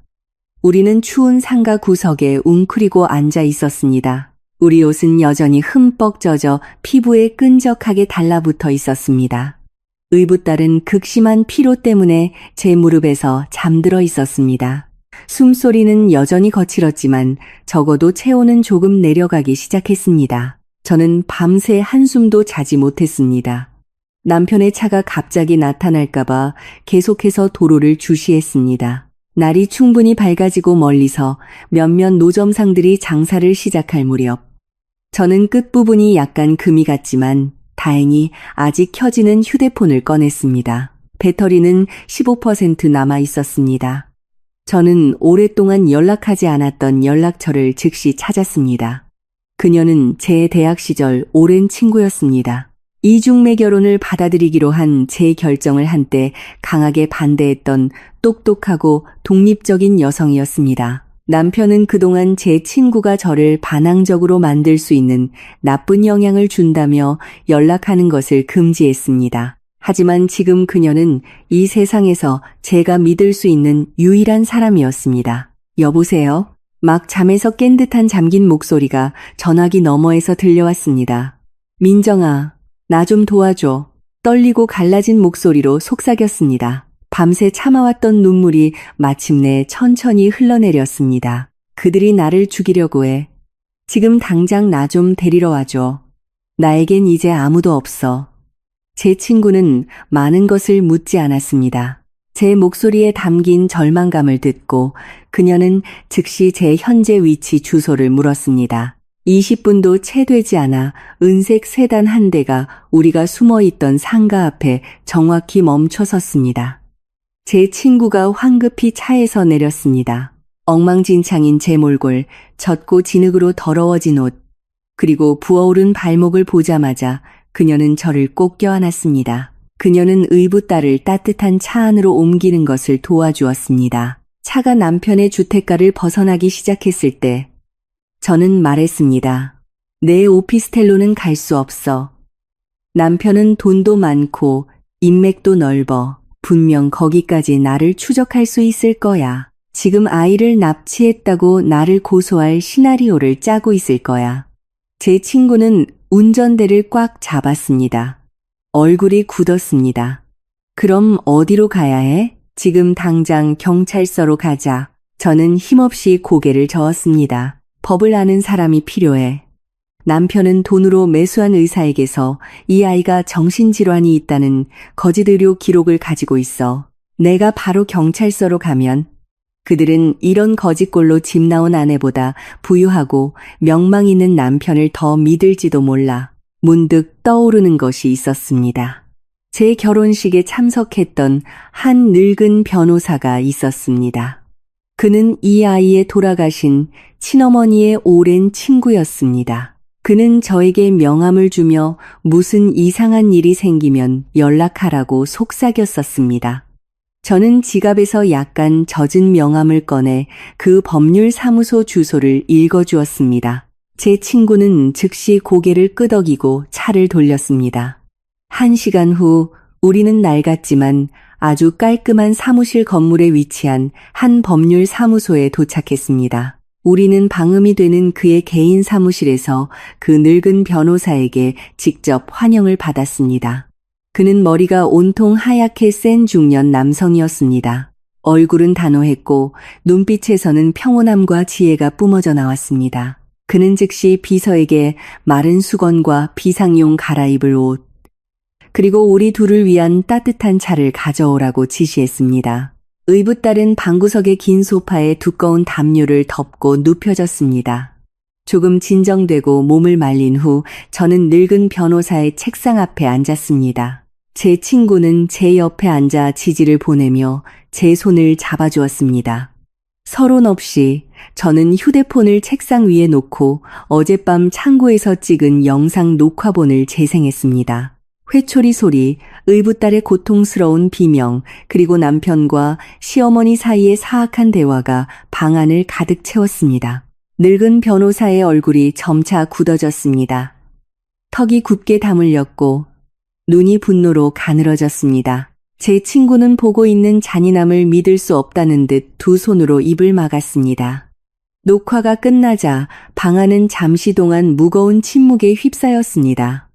우리는 추운 상가 구석에 웅크리고 앉아 있었습니다. 우리 옷은 여전히 흠뻑 젖어 피부에 끈적하게 달라붙어 있었습니다. 의붓딸은 극심한 피로 때문에 제 무릎에서 잠들어 있었습니다. 숨소리는 여전히 거칠었지만 적어도 체온은 조금 내려가기 시작했습니다. 저는 밤새 한숨도 자지 못했습니다. 남편의 차가 갑자기 나타날까봐 계속해서 도로를 주시했습니다. 날이 충분히 밝아지고 멀리서 몇몇 노점상들이 장사를 시작할 무렵 저는 끝부분이 약간 금이 갔지만 다행히 아직 켜지는 휴대폰을 꺼냈습니다. 배터리는 15% 남아 있었습니다. 저는 오랫동안 연락하지 않았던 연락처를 즉시 찾았습니다. 그녀는 제 대학 시절 오랜 친구였습니다. 이중매 결혼을 받아들이기로 한 제 결정을 한때 강하게 반대했던 똑똑하고 독립적인 여성이었습니다. 남편은 그동안 제 친구가 저를 반항적으로 만들 수 있는 나쁜 영향을 준다며 연락하는 것을 금지했습니다. 하지만 지금 그녀는 이 세상에서 제가 믿을 수 있는 유일한 사람이었습니다. 여보세요? 막 잠에서 깬 듯한 잠긴 목소리가 전화기 너머에서 들려왔습니다. 민정아, 나 좀 도와줘. 떨리고 갈라진 목소리로 속삭였습니다. 밤새 참아왔던 눈물이 마침내 천천히 흘러내렸습니다. 그들이 나를 죽이려고 해. 지금 당장 나 좀 데리러 와줘. 나에겐 이제 아무도 없어. 제 친구는 많은 것을 묻지 않았습니다. 제 목소리에 담긴 절망감을 듣고 그녀는 즉시 제 현재 위치 주소를 물었습니다. 20분도 채 되지 않아 은색 세단 한 대가 우리가 숨어있던 상가 앞에 정확히 멈춰 섰습니다. 제 친구가 황급히 차에서 내렸습니다. 엉망진창인 제 몰골, 젖고 진흙으로 더러워진 옷, 그리고 부어오른 발목을 보자마자 그녀는 저를 꼭 껴안았습니다. 그녀는 의붓딸을 따뜻한 차 안으로 옮기는 것을 도와주었습니다. 차가 남편의 주택가를 벗어나기 시작했을 때 저는 말했습니다. 내 오피스텔로는 갈 수 없어. 남편은 돈도 많고 인맥도 넓어. 분명 거기까지 나를 추적할 수 있을 거야. 지금 아이를 납치했다고 나를 고소할 시나리오를 짜고 있을 거야. 제 친구는 운전대를 꽉 잡았습니다. 얼굴이 굳었습니다. 그럼 어디로 가야 해? 지금 당장 경찰서로 가자. 저는 힘없이 고개를 저었습니다. 법을 아는 사람이 필요해. 남편은 돈으로 매수한 의사에게서 이 아이가 정신질환이 있다는 거짓 의료 기록을 가지고 있어. 내가 바로 경찰서로 가면 그들은 이런 거짓골로 집 나온 아내보다 부유하고 명망 있는 남편을 더 믿을지도 몰라. 문득 떠오르는 것이 있었습니다. 제 결혼식에 참석했던 한 늙은 변호사가 있었습니다. 그는 이 아이의 돌아가신 친어머니의 오랜 친구였습니다. 그는 저에게 명함을 주며 무슨 이상한 일이 생기면 연락하라고 속삭였었습니다. 저는 지갑에서 약간 젖은 명함을 꺼내 그 법률사무소 주소를 읽어주었습니다. 제 친구는 즉시 고개를 끄덕이고 차를 돌렸습니다. 1시간 후 우리는 낡았지만 아주 깔끔한 사무실 건물에 위치한 한 법률사무소에 도착했습니다. 우리는 방음이 되는 그의 개인 사무실에서 그 늙은 변호사에게 직접 환영을 받았습니다. 그는 머리가 온통 하얗게 센 중년 남성이었습니다. 얼굴은 단호했고 눈빛에서는 평온함과 지혜가 뿜어져 나왔습니다. 그는 즉시 비서에게 마른 수건과 비상용 갈아입을 옷, 그리고 우리 둘을 위한 따뜻한 차를 가져오라고 지시했습니다. 의붓딸은 방구석의 긴 소파에 두꺼운 담요를 덮고 눕혀졌습니다. 조금 진정되고 몸을 말린 후 저는 늙은 변호사의 책상 앞에 앉았습니다. 제 친구는 제 옆에 앉아 지지를 보내며 제 손을 잡아주었습니다. 서론 없이 저는 휴대폰을 책상 위에 놓고 어젯밤 창고에서 찍은 영상 녹화본을 재생했습니다. 회초리 소리, 의붓딸의 고통스러운 비명, 그리고 남편과 시어머니 사이의 사악한 대화가 방안을 가득 채웠습니다. 늙은 변호사의 얼굴이 점차 굳어졌습니다. 턱이 굽게 다물렸고 눈이 분노로 가늘어졌습니다. 제 친구는 보고 있는 잔인함을 믿을 수 없다는 듯 두 손으로 입을 막았습니다. 녹화가 끝나자 방 안은 잠시 동안 무거운 침묵에 휩싸였습니다.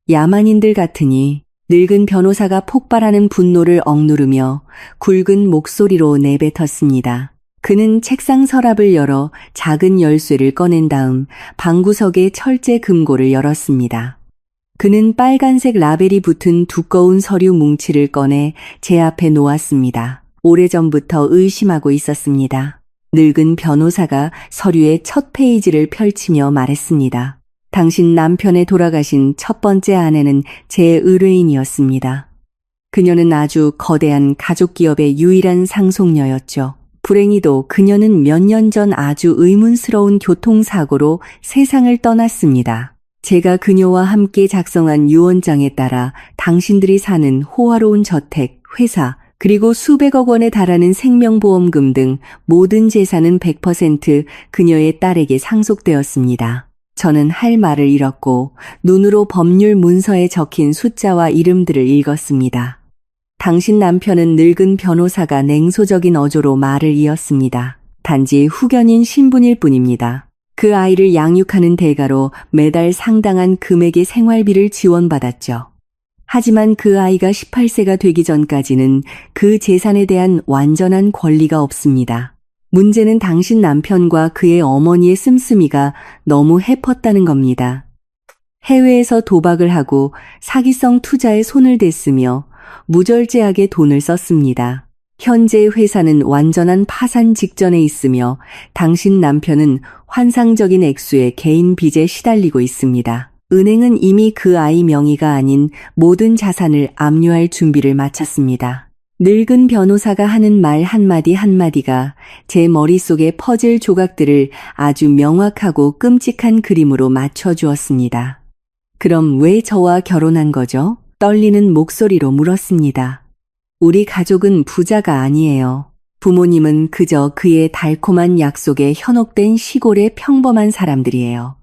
야만인들 같으니 늙은 변호사가 폭발하는 분노를 억누르며 굵은 목소리로 내뱉었습니다. 그는 책상 서랍을 열어 작은 열쇠를 꺼낸 다음 방구석의 철제 금고를 열었습니다. 그는 빨간색 라벨이 붙은 두꺼운 서류 뭉치를 꺼내 제 앞에 놓았습니다. 오래전부터 의심하고 있었습니다. 늙은 변호사가 서류의 첫 페이지를 펼치며 말했습니다. 당신 남편의 돌아가신 첫 번째 아내는 제 의뢰인이었습니다. 그녀는 아주 거대한 가족 기업의 유일한 상속녀였죠. 불행히도 그녀는 몇 년 전 아주 의문스러운 교통사고로 세상을 떠났습니다. 제가 그녀와 함께 작성한 유언장에 따라 당신들이 사는 호화로운 저택, 회사, 그리고 수백억 원에 달하는 생명보험금 등 모든 재산은 100% 그녀의 딸에게 상속되었습니다. 저는 할 말을 잃었고 눈으로 법률 문서에 적힌 숫자와 이름들을 읽었습니다. 당신 남편은 늙은 변호사가 냉소적인 어조로 말을 이었습니다. 단지 후견인 신분일 뿐입니다. 그 아이를 양육하는 대가로 매달 상당한 금액의 생활비를 지원받았죠. 하지만 그 아이가 18세가 되기 전까지는 그 재산에 대한 완전한 권리가 없습니다. 문제는 당신 남편과 그의 어머니의 씀씀이가 너무 해펐다는 겁니다. 해외에서 도박을 하고 사기성 투자에 손을 댔으며 무절제하게 돈을 썼습니다. 현재 회사는 완전한 파산 직전에 있으며 당신 남편은 환상적인 액수의 개인 빚에 시달리고 있습니다. 은행은 이미 그 아이 명의가 아닌 모든 자산을 압류할 준비를 마쳤습니다. 늙은 변호사가 하는 말 한마디 한마디가 제 머릿속의 퍼즐 조각들을 아주 명확하고 끔찍한 그림으로 맞춰주었습니다. 그럼 왜 저와 결혼한 거죠? 떨리는 목소리로 물었습니다. 우리 가족은 부자가 아니에요. 부모님은 그저 그의 달콤한 약속에 현혹된 시골의 평범한 사람들이에요.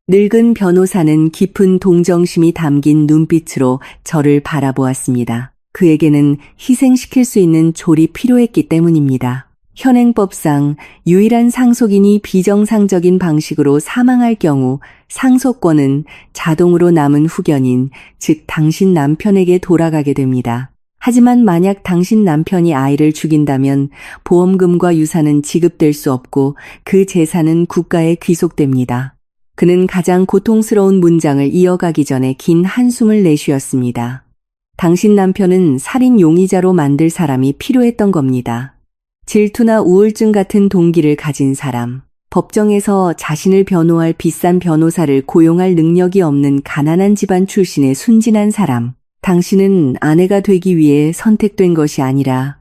늙은 변호사는 깊은 동정심이 담긴 눈빛으로 저를 바라보았습니다. 그에게는 희생시킬 수 있는 졸이 필요했기 때문입니다. 현행법상 유일한 상속인이 비정상적인 방식으로 사망할 경우 상속권은 자동으로 남은 후견인, 즉 당신 남편에게 돌아가게 됩니다. 하지만 만약 당신 남편이 아이를 죽인다면 보험금과 유산은 지급될 수 없고 그 재산은 국가에 귀속됩니다. 그는 가장 고통스러운 문장을 이어가기 전에 긴 한숨을 내쉬었습니다. 당신 남편은 살인 용의자로 만들 사람이 필요했던 겁니다. 질투나 우울증 같은 동기를 가진 사람, 법정에서 자신을 변호할 비싼 변호사를 고용할 능력이 없는 가난한 집안 출신의 순진한 사람. 당신은 아내가 되기 위해 선택된 것이 아니라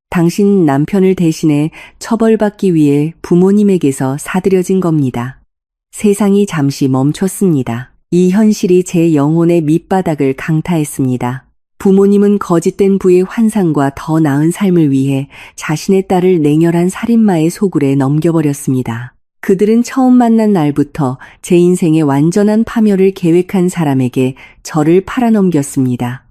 당신 남편을 대신해 처벌받기 위해 부모님에게서 사들여진 겁니다. 세상이 잠시 멈췄습니다. 이 현실이 제 영혼의 밑바닥을 강타했습니다. 부모님은 거짓된 부의 환상과 더 나은 삶을 위해 자신의 딸을 냉혈한 살인마의 소굴에 넘겨버렸습니다. 그들은 처음 만난 날부터 제 인생의 완전한 파멸을 계획한 사람에게 저를 팔아넘겼습니다.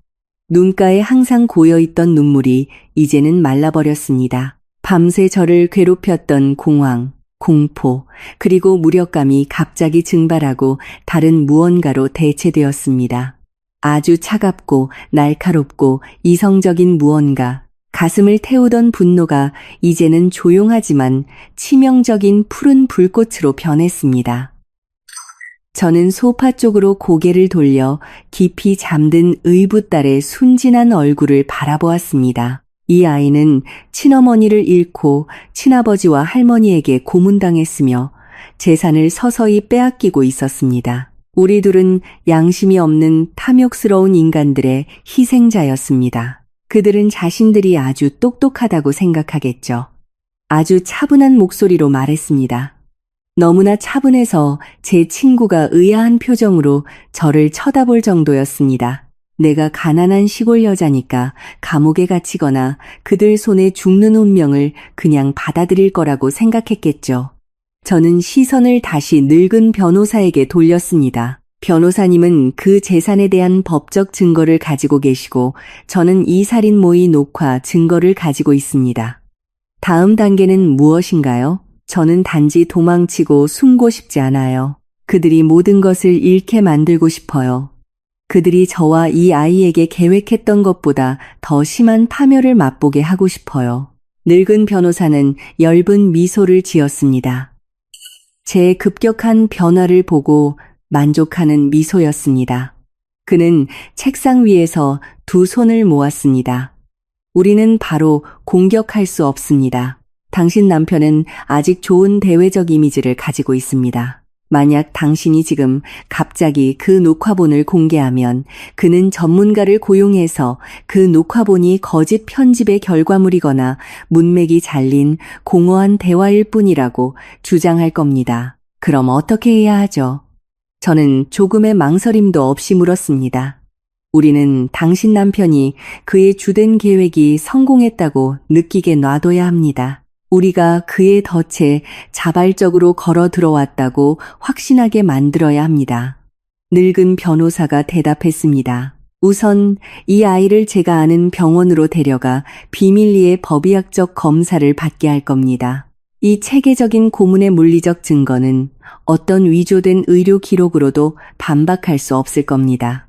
눈가에 항상 고여있던 눈물이 이제는 말라버렸습니다. 밤새 저를 괴롭혔던 공황, 공포, 그리고 무력감이 갑자기 증발하고 다른 무언가로 대체되었습니다. 아주 차갑고 날카롭고 이성적인 무언가, 가슴을 태우던 분노가 이제는 조용하지만 치명적인 푸른 불꽃으로 변했습니다. 저는 소파 쪽으로 고개를 돌려 깊이 잠든 의붓딸의 순진한 얼굴을 바라보았습니다. 이 아이는 친어머니를 잃고 친아버지와 할머니에게 고문당했으며 재산을 서서히 빼앗기고 있었습니다. 우리 둘은 양심이 없는 탐욕스러운 인간들의 희생자였습니다. 그들은 자신들이 아주 똑똑하다고 생각하겠죠. 아주 차분한 목소리로 말했습니다. 너무나 차분해서 제 친구가 의아한 표정으로 저를 쳐다볼 정도였습니다. 내가 가난한 시골 여자니까 감옥에 갇히거나 그들 손에 죽는 운명을 그냥 받아들일 거라고 생각했겠죠. 저는 시선을 다시 늙은 변호사에게 돌렸습니다. 변호사님은 그 재산에 대한 법적 증거를 가지고 계시고 저는 이 살인 모의 녹화 증거를 가지고 있습니다. 다음 단계는 무엇인가요? 저는 단지 도망치고 숨고 싶지 않아요. 그들이 모든 것을 잃게 만들고 싶어요. 그들이 저와 이 아이에게 계획했던 것보다 더 심한 파멸을 맛보게 하고 싶어요. 늙은 변호사는 엷은 미소를 지었습니다. 제 급격한 변화를 보고 만족하는 미소였습니다. 그는 책상 위에서 두 손을 모았습니다. 우리는 바로 공격할 수 없습니다. 당신 남편은 아직 좋은 대외적 이미지를 가지고 있습니다. 만약 당신이 지금 갑자기 그 녹화본을 공개하면 그는 전문가를 고용해서 그 녹화본이 거짓 편집의 결과물이거나 문맥이 잘린 공허한 대화일 뿐이라고 주장할 겁니다. 그럼 어떻게 해야 하죠? 저는 조금의 망설임도 없이 물었습니다. 우리는 당신 남편이 그의 주된 계획이 성공했다고 느끼게 놔둬야 합니다. 우리가 그의 덫에 자발적으로 걸어 들어왔다고 확신하게 만들어야 합니다. 늙은 변호사가 대답했습니다. 우선 이 아이를 제가 아는 병원으로 데려가 비밀리에 법의학적 검사를 받게 할 겁니다. 이 체계적인 고문의 물리적 증거는 어떤 위조된 의료 기록으로도 반박할 수 없을 겁니다.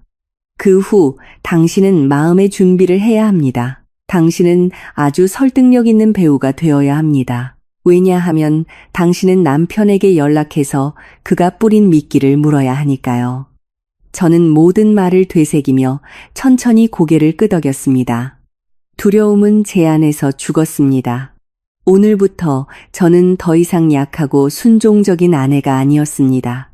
그 후 당신은 마음의 준비를 해야 합니다. 당신은 아주 설득력 있는 배우가 되어야 합니다. 왜냐하면 당신은 남편에게 연락해서 그가 뿌린 미끼를 물어야 하니까요. 저는 모든 말을 되새기며 천천히 고개를 끄덕였습니다. 두려움은 제 안에서 죽었습니다. 오늘부터 저는 더 이상 약하고 순종적인 아내가 아니었습니다.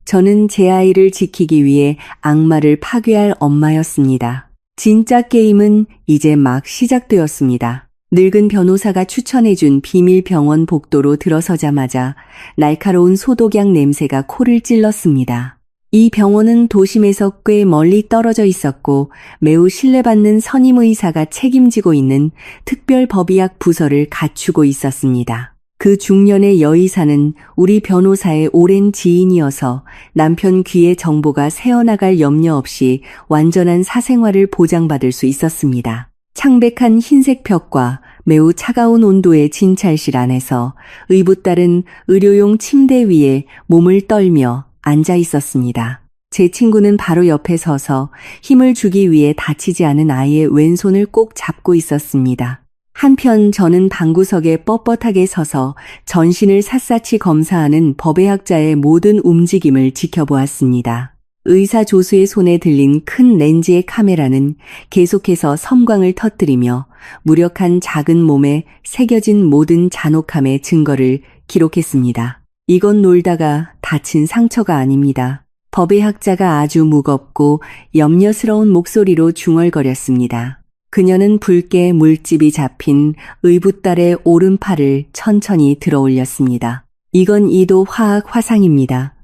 저는 제 아이를 지키기 위해 악마를 파괴할 엄마였습니다. 진짜 게임은 이제 막 시작되었습니다. 늙은 변호사가 추천해준 비밀병원 복도로 들어서자마자 날카로운 소독약 냄새가 코를 찔렀습니다. 이 병원은 도심에서 꽤 멀리 떨어져 있었고 매우 신뢰받는 선임의사가 책임지고 있는 특별법의학 부서를 갖추고 있었습니다. 그 중년의 여의사는 우리 변호사의 오랜 지인이어서 남편 귀의 정보가 새어나갈 염려 없이 완전한 사생활을 보장받을 수 있었습니다. 창백한 흰색 벽과 매우 차가운 온도의 진찰실 안에서 의붓딸은 의료용 침대 위에 몸을 떨며 앉아 있었습니다. 제 친구는 바로 옆에 서서 힘을 주기 위해 다치지 않은 아이의 왼손을 꼭 잡고 있었습니다. 한편 저는 방구석에 뻣뻣하게 서서 전신을 샅샅이 검사하는 법의학자의 모든 움직임을 지켜보았습니다. 의사 조수의 손에 들린 큰 렌즈의 카메라는 계속해서 섬광을 터뜨리며 무력한 작은 몸에 새겨진 모든 잔혹함의 증거를 기록했습니다. 이건 놀다가 다친 상처가 아닙니다. 법의학자가 아주 무겁고 염려스러운 목소리로 중얼거렸습니다. 그녀는 붉게 물집이 잡힌 의붓딸의 오른팔을 천천히 들어 올렸습니다. 이건 2도 화학 화상입니다.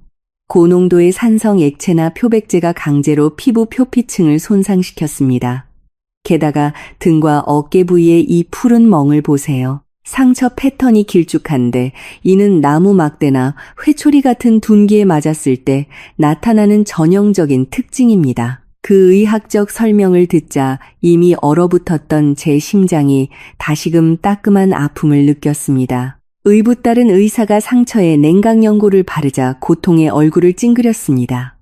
고농도의 산성 액체나 표백제가 강제로 피부 표피층을 손상시켰습니다. 게다가 등과 어깨 부위의 이 푸른 멍을 보세요. 상처 패턴이 길쭉한데 이는 나무 막대나 회초리 같은 둔기에 맞았을 때 나타나는 전형적인 특징입니다. 그 의학적 설명을 듣자 이미 얼어붙었던 제 심장이 다시금 따끔한 아픔을 느꼈습니다. 의붓딸은 의사가 상처에 냉각연고를 바르자 고통에 얼굴을 찡그렸습니다.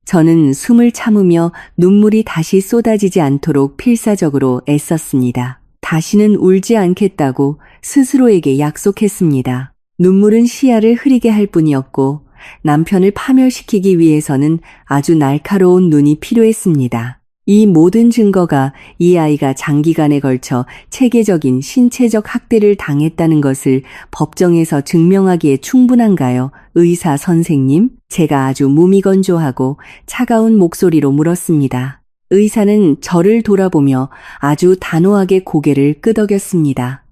저는 숨을 참으며 눈물이 다시 쏟아지지 않도록 필사적으로 애썼습니다. 다시는 울지 않겠다고 스스로에게 약속했습니다. 눈물은 시야를 흐리게 할 뿐이었고 남편을 파멸시키기 위해서는 아주 날카로운 눈이 필요했습니다. 이 모든 증거가 이 아이가 장기간에 걸쳐 체계적인 신체적 학대를 당했다는 것을 법정에서 증명하기에 충분한가요? 의사 선생님? 제가 아주 무미건조하고 차가운 목소리로 물었습니다. 의사는 저를 돌아보며 아주 단호하게 고개를 끄덕였습니다.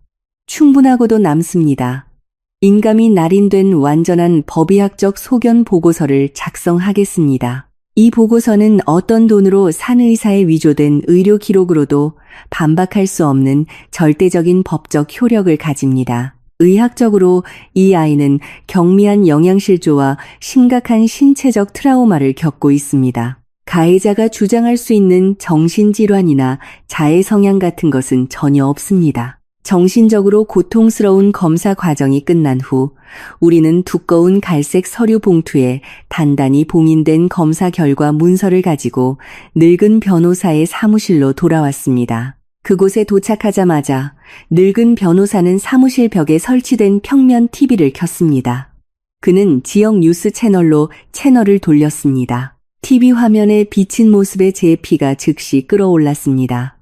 충분하고도 남습니다. 인감이 날인된 완전한 법의학적 소견 보고서를 작성하겠습니다. 이 보고서는 어떤 돈으로 산 의사의 위조된 의료 기록으로도 반박할 수 없는 절대적인 법적 효력을 가집니다. 의학적으로 이 아이는 경미한 영양실조와 심각한 신체적 트라우마를 겪고 있습니다. 가해자가 주장할 수 있는 정신질환이나 자해 성향 같은 것은 전혀 없습니다. 정신적으로 고통스러운 검사 과정이 끝난 후 우리는 두꺼운 갈색 서류 봉투에 단단히 봉인된 검사 결과 문서를 가지고 늙은 변호사의 사무실로 돌아왔습니다. 그곳에 도착하자마자 늙은 변호사는 사무실 벽에 설치된 평면 TV를 켰습니다. 그는 지역 뉴스 채널로 채널을 돌렸습니다. TV 화면에 비친 모습에 제 피가 즉시 끓어올랐습니다.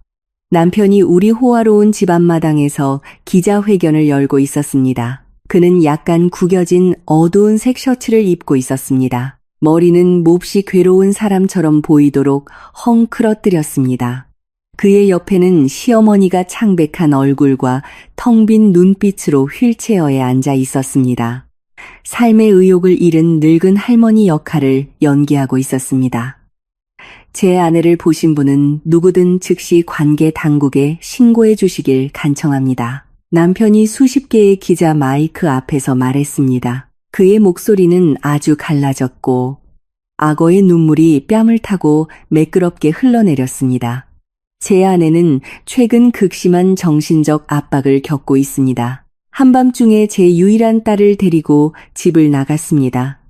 남편이 우리 호화로운 집 앞마당에서 기자회견을 열고 있었습니다. 그는 약간 구겨진 어두운 색 셔츠를 입고 있었습니다. 머리는 몹시 괴로운 사람처럼 보이도록 헝클어뜨렸습니다. 그의 옆에는 시어머니가 창백한 얼굴과 텅 빈 눈빛으로 휠체어에 앉아 있었습니다. 삶의 의욕을 잃은 늙은 할머니 역할을 연기하고 있었습니다. 제 아내를 보신 분은 누구든 즉시 관계 당국에 신고해 주시길 간청합니다. 남편이 수십 개의 기자 마이크 앞에서 말했습니다. 그의 목소리는 아주 갈라졌고 악어의 눈물이 뺨을 타고 매끄럽게 흘러내렸습니다. 제 아내는 최근 극심한 정신적 압박을 겪고 있습니다. 한밤중에 제 유일한 딸을 데리고 집을 나갔습니다.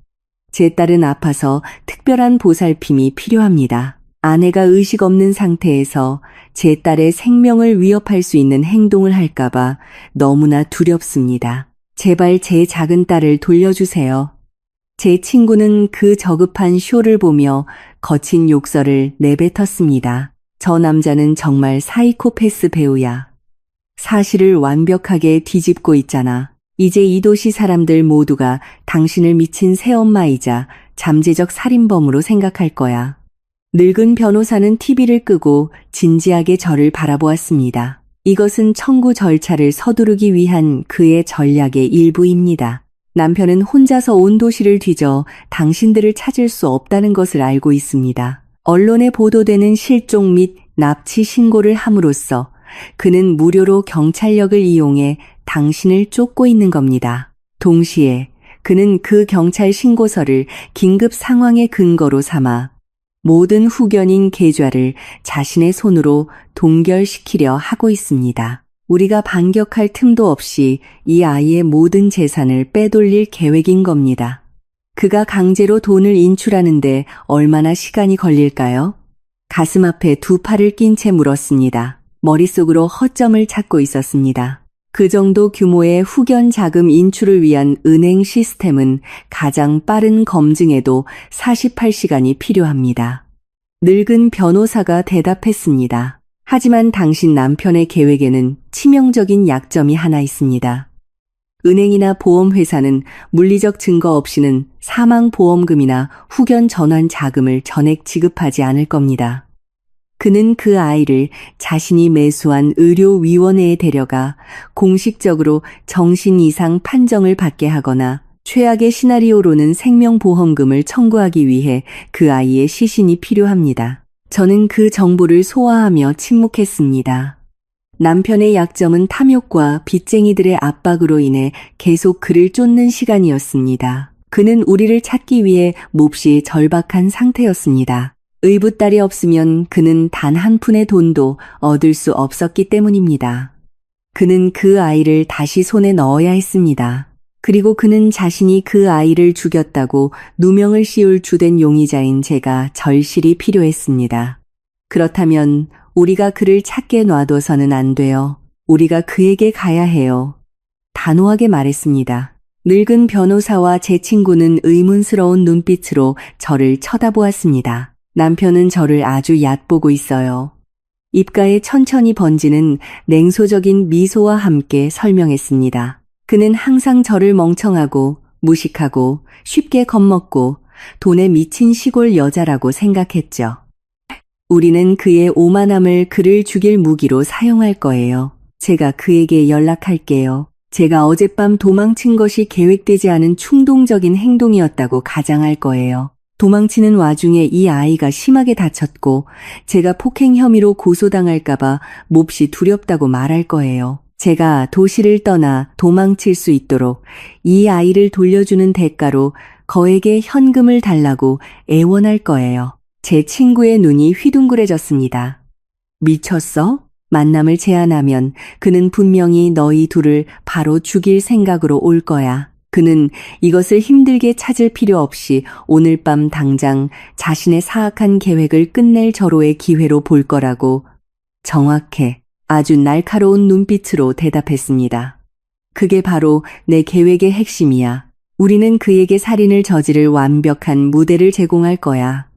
제 딸은 아파서 특별한 보살핌이 필요합니다. 아내가 의식 없는 상태에서 제 딸의 생명을 위협할 수 있는 행동을 할까봐 너무나 두렵습니다. 제발 제 작은 딸을 돌려주세요. 제 친구는 그 저급한 쇼를 보며 거친 욕설을 내뱉었습니다. 저 남자는 정말 사이코패스 배우야. 사실을 완벽하게 뒤집고 있잖아. 이제 이 도시 사람들 모두가 당신을 미친 새엄마이자 잠재적 살인범으로 생각할 거야. 늙은 변호사는 TV를 끄고 진지하게 저를 바라보았습니다. 이것은 청구 절차를 서두르기 위한 그의 전략의 일부입니다. 남편은 혼자서 온 도시를 뒤져 당신들을 찾을 수 없다는 것을 알고 있습니다. 언론에 보도되는 실종 및 납치 신고를 함으로써 그는 무료로 경찰력을 이용해 당신을 쫓고 있는 겁니다. 동시에 그는 그 경찰 신고서를 긴급 상황의 근거로 삼아 모든 후견인 계좌를 자신의 손으로 동결시키려 하고 있습니다. 우리가 반격할 틈도 없이 이 아이의 모든 재산을 빼돌릴 계획인 겁니다. 그가 강제로 돈을 인출하는데 얼마나 시간이 걸릴까요? 가슴 앞에 두 팔을 낀 채 물었습니다. 머릿속으로 허점을 찾고 있었습니다. 그 정도 규모의 후견 자금 인출을 위한 은행 시스템은 가장 빠른 검증에도 48시간이 필요합니다. 늙은 변호사가 대답했습니다. 하지만 당신 남편의 계획에는 치명적인 약점이 하나 있습니다. 은행이나 보험회사는 물리적 증거 없이는 사망보험금이나 후견 전환 자금을 전액 지급하지 않을 겁니다. 그는 그 아이를 자신이 매수한 의료위원회에 데려가 공식적으로 정신 이상 판정을 받게 하거나 최악의 시나리오로는 생명보험금을 청구하기 위해 그 아이의 시신이 필요합니다. 저는 그 정보를 소화하며 침묵했습니다. 남편의 약점은 탐욕과 빚쟁이들의 압박으로 인해 계속 그를 쫓는 시간이었습니다. 그는 우리를 찾기 위해 몹시 절박한 상태였습니다. 의붓딸이 없으면 그는 단 한 푼의 돈도 얻을 수 없었기 때문입니다. 그는 그 아이를 다시 손에 넣어야 했습니다. 그리고 그는 자신이 그 아이를 죽였다고 누명을 씌울 주된 용의자인 제가 절실히 필요했습니다. 그렇다면 우리가 그를 찾게 놔둬서는 안 돼요. 우리가 그에게 가야 해요. 단호하게 말했습니다. 늙은 변호사와 제 친구는 의문스러운 눈빛으로 저를 쳐다보았습니다. 남편은 저를 아주 얕보고 있어요. 입가에 천천히 번지는 냉소적인 미소와 함께 설명했습니다. 그는 항상 저를 멍청하고 무식하고 쉽게 겁먹고 돈에 미친 시골 여자라고 생각했죠. 우리는 그의 오만함을 그를 죽일 무기로 사용할 거예요. 제가 그에게 연락할게요. 제가 어젯밤 도망친 것이 계획되지 않은 충동적인 행동이었다고 가장할 거예요. 도망치는 와중에 이 아이가 심하게 다쳤고 제가 폭행 혐의로 고소당할까봐 몹시 두렵다고 말할 거예요. 제가 도시를 떠나 도망칠 수 있도록 이 아이를 돌려주는 대가로 거액의 현금을 달라고 애원할 거예요. 제 친구의 눈이 휘둥그레졌습니다. 미쳤어? 만남을 제안하면 그는 분명히 너희 둘을 바로 죽일 생각으로 올 거야. 그는 이것을 힘들게 찾을 필요 없이 오늘 밤 당장 자신의 사악한 계획을 끝낼 절호의 기회로 볼 거라고 정확해 아주 날카로운 눈빛으로 대답했습니다. 그게 바로 내 계획의 핵심이야. 우리는 그에게 살인을 저지를 완벽한 무대를 제공할 거야.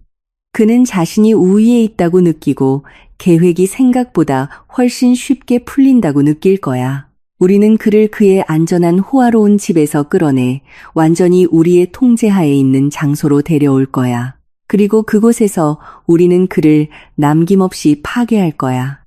그는 자신이 우위에 있다고 느끼고 계획이 생각보다 훨씬 쉽게 풀린다고 느낄 거야. 우리는 그를 그의 안전한 호화로운 집에서 끌어내 완전히 우리의 통제하에 있는 장소로 데려올 거야. 그리고 그곳에서 우리는 그를 남김없이 파괴할 거야.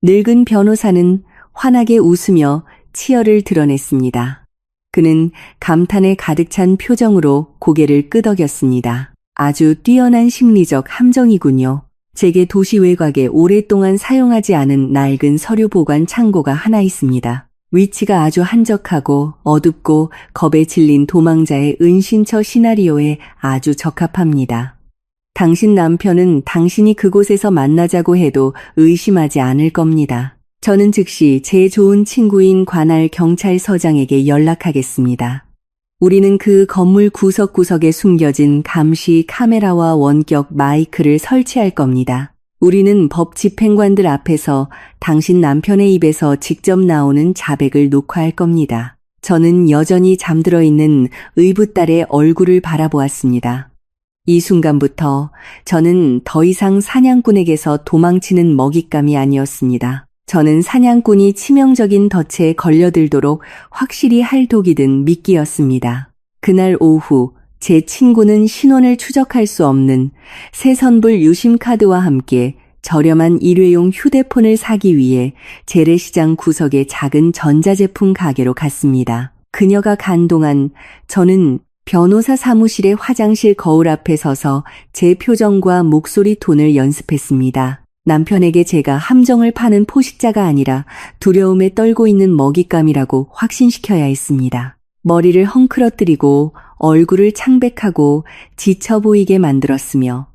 늙은 변호사는 환하게 웃으며 치열을 드러냈습니다. 그는 감탄에 가득 찬 표정으로 고개를 끄덕였습니다. 아주 뛰어난 심리적 함정이군요. 제게 도시 외곽에 오랫동안 사용하지 않은 낡은 서류 보관 창고가 하나 있습니다. 위치가 아주 한적하고 어둡고 겁에 질린 도망자의 은신처 시나리오에 아주 적합합니다. 당신 남편은 당신이 그곳에서 만나자고 해도 의심하지 않을 겁니다. 저는 즉시 제 좋은 친구인 관할 경찰서장에게 연락하겠습니다. 우리는 그 건물 구석구석에 숨겨진 감시 카메라와 원격 마이크를 설치할 겁니다. 우리는 법 집행관들 앞에서 당신 남편의 입에서 직접 나오는 자백을 녹화할 겁니다. 저는 여전히 잠들어 있는 의붓딸의 얼굴을 바라보았습니다. 이 순간부터 저는 더 이상 사냥꾼에게서 도망치는 먹잇감이 아니었습니다. 저는 사냥꾼이 치명적인 덫에 걸려들도록 확실히 할 독이 든 미끼였습니다. 그날 오후 제 친구는 신원을 추적할 수 없는 새 선불 유심카드와 함께 저렴한 일회용 휴대폰을 사기 위해 재래시장 구석의 작은 전자제품 가게로 갔습니다. 그녀가 간 동안 저는 변호사 사무실의 화장실 거울 앞에 서서 제 표정과 목소리 톤을 연습했습니다. 남편에게 제가 함정을 파는 포식자가 아니라 두려움에 떨고 있는 먹잇감이라고 확신시켜야 했습니다. 머리를 헝클어뜨리고 얼굴을 창백하고 지쳐 보이게 만들었으며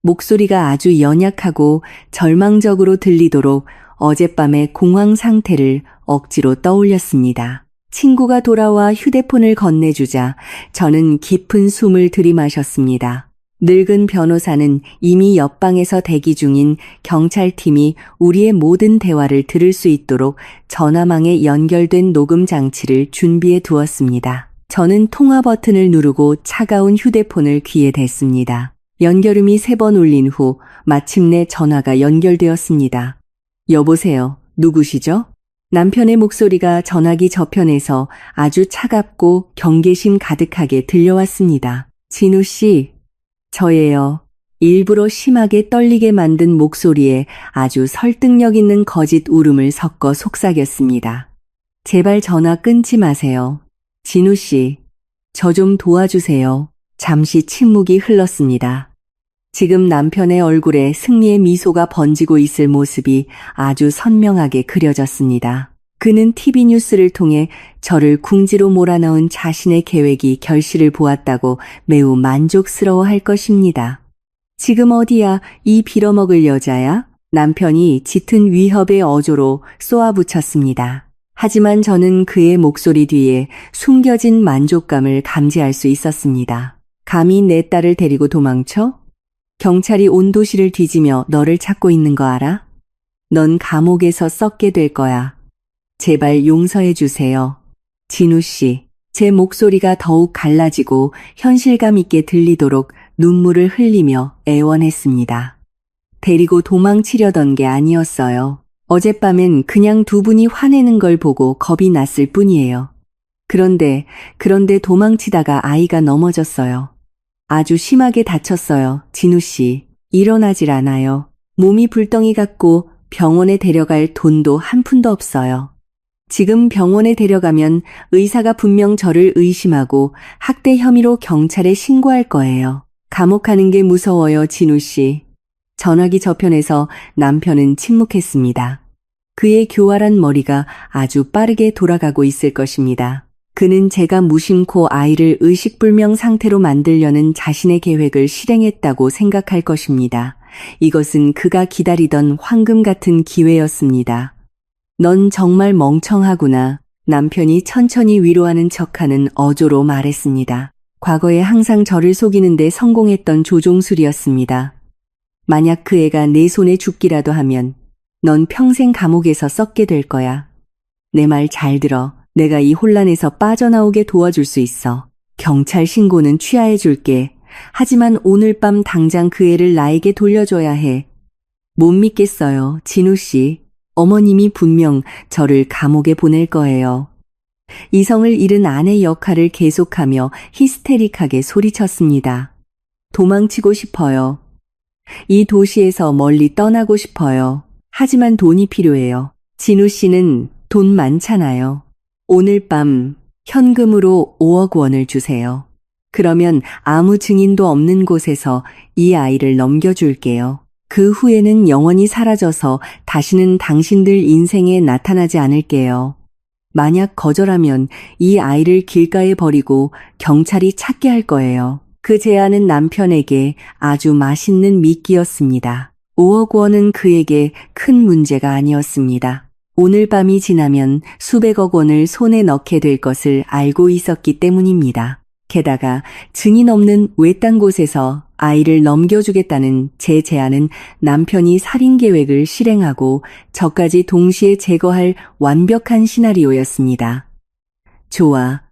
목소리가 아주 연약하고 절망적으로 들리도록 어젯밤의 공황 상태를 억지로 떠올렸습니다. 친구가 돌아와 휴대폰을 건네주자 저는 깊은 숨을 들이마셨습니다. 늙은 변호사는 이미 옆방에서 대기 중인 경찰팀이 우리의 모든 대화를 들을 수 있도록 전화망에 연결된 녹음 장치를 준비해 두었습니다. 저는 통화 버튼을 누르고 차가운 휴대폰을 귀에 댔습니다. 연결음이 3번 울린 후 마침내 전화가 연결되었습니다. 여보세요. 누구시죠? 남편의 목소리가 전화기 저편에서 아주 차갑고 경계심 가득하게 들려왔습니다. 진우 씨, 저예요. 일부러 심하게 떨리게 만든 목소리에 아주 설득력 있는 거짓 울음을 섞어 속삭였습니다. 제발 전화 끊지 마세요. 진우 씨, 저 좀 도와주세요. 잠시 침묵이 흘렀습니다. 지금 남편의 얼굴에 승리의 미소가 번지고 있을 모습이 아주 선명하게 그려졌습니다. 그는 TV 뉴스를 통해 저를 궁지로 몰아넣은 자신의 계획이 결실을 보았다고 매우 만족스러워할 것입니다. 지금 어디야, 이 빌어먹을 여자야? 남편이 짙은 위협의 어조로 쏘아붙였습니다. 하지만 저는 그의 목소리 뒤에 숨겨진 만족감을 감지할 수 있었습니다. 감히 내 딸을 데리고 도망쳐? 경찰이 온 도시를 뒤지며 너를 찾고 있는 거 알아? 넌 감옥에서 썩게 될 거야. 제발 용서해 주세요. 진우 씨, 제 목소리가 더욱 갈라지고 현실감 있게 들리도록 눈물을 흘리며 애원했습니다. 데리고 도망치려던 게 아니었어요. 어젯밤엔 그냥 두 분이 화내는 걸 보고 겁이 났을 뿐이에요. 그런데 도망치다가 아이가 넘어졌어요. 아주 심하게 다쳤어요, 진우 씨. 일어나질 않아요. 몸이 불덩이 같고 병원에 데려갈 돈도 한 푼도 없어요. 지금 병원에 데려가면 의사가 분명 저를 의심하고 학대 혐의로 경찰에 신고할 거예요. 감옥 가는 게 무서워요, 진우 씨. 전화기 저편에서 남편은 침묵했습니다. 그의 교활한 머리가 아주 빠르게 돌아가고 있을 것입니다. 그는 제가 무심코 아이를 의식불명 상태로 만들려는 자신의 계획을 실행했다고 생각할 것입니다. 이것은 그가 기다리던 황금 같은 기회였습니다. 넌 정말 멍청하구나. 남편이 천천히 위로하는 척하는 어조로 말했습니다. 과거에 항상 저를 속이는데 성공했던 조종술이었습니다. 만약 그 애가 내 손에 죽기라도 하면 넌 평생 감옥에서 썩게 될 거야. 내 말 잘 들어. 내가 이 혼란에서 빠져나오게 도와줄 수 있어. 경찰 신고는 취하해 줄게. 하지만 오늘 밤 당장 그 애를 나에게 돌려줘야 해. 못 믿겠어요, 진우 씨. 어머님이 분명 저를 감옥에 보낼 거예요. 이성을 잃은 아내 역할을 계속하며 히스테릭하게 소리쳤습니다. 도망치고 싶어요. 이 도시에서 멀리 떠나고 싶어요. 하지만 돈이 필요해요. 진우 씨는 돈 많잖아요. 오늘 밤 현금으로 5억 원을 주세요. 그러면 아무 증인도 없는 곳에서 이 아이를 넘겨줄게요. 그 후에는 영원히 사라져서 다시는 당신들 인생에 나타나지 않을게요. 만약 거절하면 이 아이를 길가에 버리고 경찰이 찾게 할 거예요. 그 제안은 남편에게 아주 맛있는 미끼였습니다. 5억 원은 그에게 큰 문제가 아니었습니다. 오늘 밤이 지나면 수백억 원을 손에 넣게 될 것을 알고 있었기 때문입니다. 게다가 증인 없는 외딴 곳에서 아이를 넘겨주겠다는 제 제안은 남편이 살인 계획을 실행하고 저까지 동시에 제거할 완벽한 시나리오였습니다. 좋아.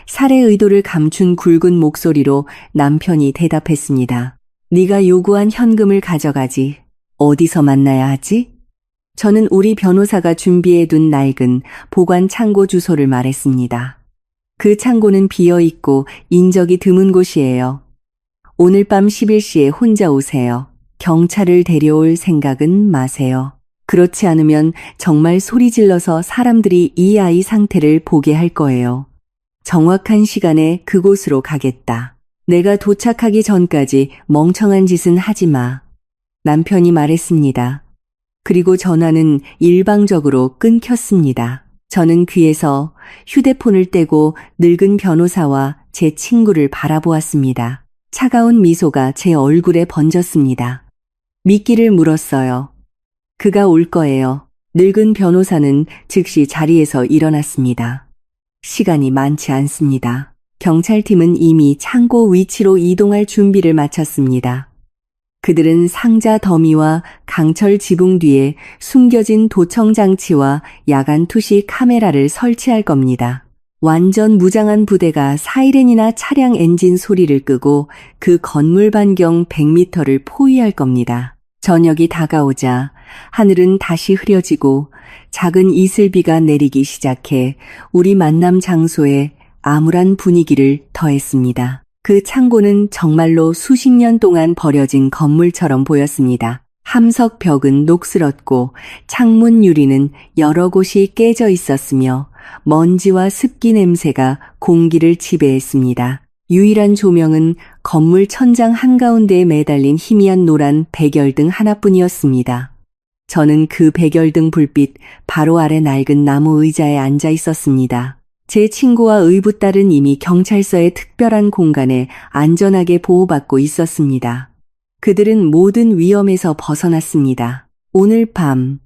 살해 의도를 감춘 굵은 목소리로 남편이 대답했습니다. 네가 요구한 현금을 가져가지. 어디서 만나야 하지? 저는 우리 변호사가 준비해둔 낡은 보관 창고 주소를 말했습니다. 그 창고는 비어있고 인적이 드문 곳이에요. 오늘 밤 11시에 혼자 오세요. 경찰을 데려올 생각은 마세요. 그렇지 않으면 정말 소리 질러서 사람들이 이 아이 상태를 보게 할 거예요. 정확한 시간에 그곳으로 가겠다. 내가 도착하기 전까지 멍청한 짓은 하지 마. 남편이 말했습니다. 그리고 전화는 일방적으로 끊겼습니다. 저는 귀에서 휴대폰을 떼고 늙은 변호사와 제 친구를 바라보았습니다. 차가운 미소가 제 얼굴에 번졌습니다. 미끼를 물었어요. 그가 올 거예요. 늙은 변호사는 즉시 자리에서 일어났습니다. 시간이 많지 않습니다. 경찰팀은 이미 창고 위치로 이동할 준비를 마쳤습니다. 그들은 상자 더미와 강철 지붕 뒤에 숨겨진 도청 장치와 야간 투시 카메라를 설치할 겁니다. 완전 무장한 부대가 사이렌이나 차량 엔진 소리를 끄고 그 건물 반경 100m를 포위할 겁니다. 저녁이 다가오자 하늘은 다시 흐려지고 작은 이슬비가 내리기 시작해 우리 만남 장소에 암울한 분위기를 더했습니다. 그 창고는 정말로 수십 년 동안 버려진 건물처럼 보였습니다. 함석 벽은 녹슬었고 창문 유리는 여러 곳이 깨져 있었으며 먼지와 습기 냄새가 공기를 지배했습니다. 유일한 조명은 건물 천장 한가운데에 매달린 희미한 노란 백열등 하나뿐이었습니다. 저는 그 백열등 불빛 바로 아래 낡은 나무 의자에 앉아 있었습니다. 제 친구와 의붓딸은 이미 경찰서의 특별한 공간에 안전하게 보호받고 있었습니다. 그들은 모든 위험에서 벗어났습니다. 오늘 밤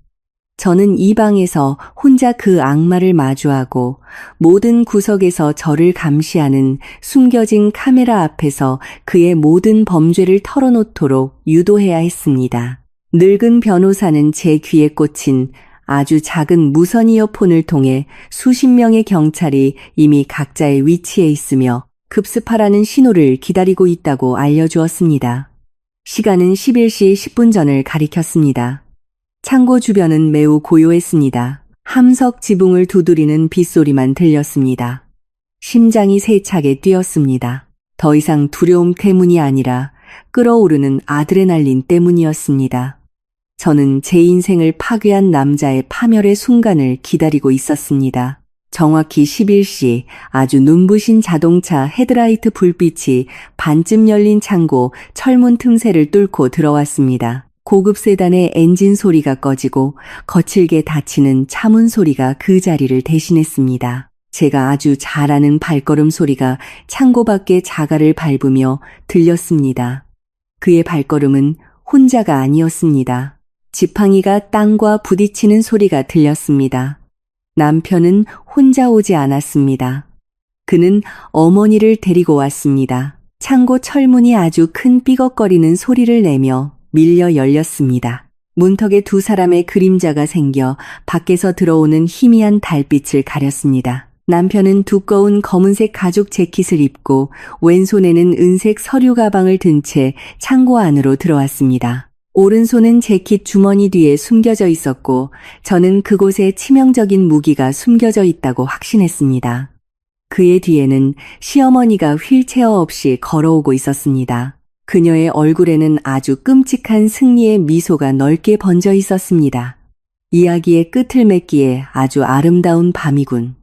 저는 이 방에서 혼자 그 악마를 마주하고 모든 구석에서 저를 감시하는 숨겨진 카메라 앞에서 그의 모든 범죄를 털어놓도록 유도해야 했습니다. 늙은 변호사는 제 귀에 꽂힌 아주 작은 무선 이어폰을 통해 수십 명의 경찰이 이미 각자의 위치에 있으며 급습하라는 신호를 기다리고 있다고 알려주었습니다. 시간은 11시 10분 전을 가리켰습니다. 창고 주변은 매우 고요했습니다. 함석 지붕을 두드리는 빗소리만 들렸습니다. 심장이 세차게 뛰었습니다. 더 이상 두려움 때문이 아니라 끓어오르는 아드레날린 때문이었습니다. 저는 제 인생을 파괴한 남자의 파멸의 순간을 기다리고 있었습니다. 정확히 11시 아주 눈부신 자동차 헤드라이트 불빛이 반쯤 열린 창고 철문 틈새를 뚫고 들어왔습니다. 고급 세단의 엔진 소리가 꺼지고 거칠게 닫히는 차문 소리가 그 자리를 대신했습니다. 제가 아주 잘 아는 발걸음 소리가 창고 밖의 자갈을 밟으며 들렸습니다. 그의 발걸음은 혼자가 아니었습니다. 지팡이가 땅과 부딪히는 소리가 들렸습니다. 남편은 혼자 오지 않았습니다. 그는 어머니를 데리고 왔습니다. 창고 철문이 아주 큰 삐걱거리는 소리를 내며 밀려 열렸습니다. 문턱에 두 사람의 그림자가 생겨 밖에서 들어오는 희미한 달빛을 가렸습니다. 남편은 두꺼운 검은색 가죽 재킷을 입고 왼손에는 은색 서류 가방을 든 채 창고 안으로 들어왔습니다. 오른손은 재킷 주머니 뒤에 숨겨져 있었고 저는 그곳에 치명적인 무기가 숨겨져 있다고 확신했습니다. 그의 뒤에는 시어머니가 휠체어 없이 걸어오고 있었습니다. 그녀의 얼굴에는 아주 끔찍한 승리의 미소가 넓게 번져 있었습니다. 이야기의 끝을 맺기에 아주 아름다운 밤이군.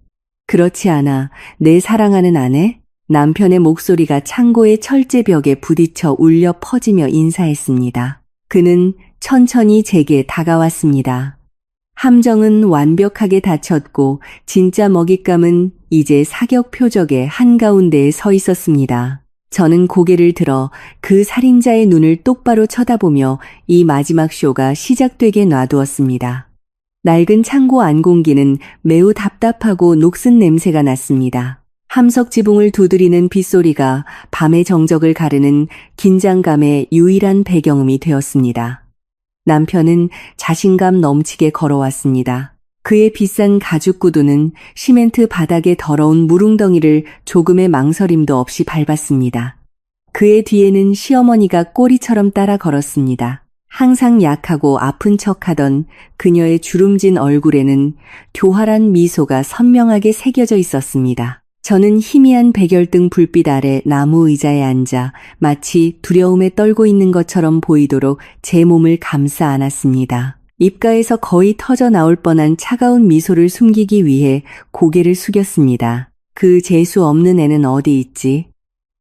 그렇지 않아 내 사랑하는 아내? 남편의 목소리가 창고의 철제벽에 부딪혀 울려 퍼지며 인사했습니다. 그는 천천히 제게 다가왔습니다. 함정은 완벽하게 닫혔고 진짜 먹잇감은 이제 사격 표적의 한가운데에 서 있었습니다. 저는 고개를 들어 그 살인자의 눈을 똑바로 쳐다보며 이 마지막 쇼가 시작되게 놔두었습니다. 낡은 창고 안 공기는 매우 답답하고 녹슨 냄새가 났습니다. 함석 지붕을 두드리는 빗소리가 밤의 정적을 가르는 긴장감의 유일한 배경음이 되었습니다. 남편은 자신감 넘치게 걸어왔습니다. 그의 비싼 가죽 구두는 시멘트 바닥의 더러운 무릉덩이를 조금의 망설임도 없이 밟았습니다. 그의 뒤에는 시어머니가 꼬리처럼 따라 걸었습니다. 항상 약하고 아픈 척하던 그녀의 주름진 얼굴에는 교활한 미소가 선명하게 새겨져 있었습니다. 저는 희미한 백열등 불빛 아래 나무 의자에 앉아 마치 두려움에 떨고 있는 것처럼 보이도록 제 몸을 감싸 안았습니다. 입가에서 거의 터져 나올 뻔한 차가운 미소를 숨기기 위해 고개를 숙였습니다. 그 재수 없는 애는 어디 있지?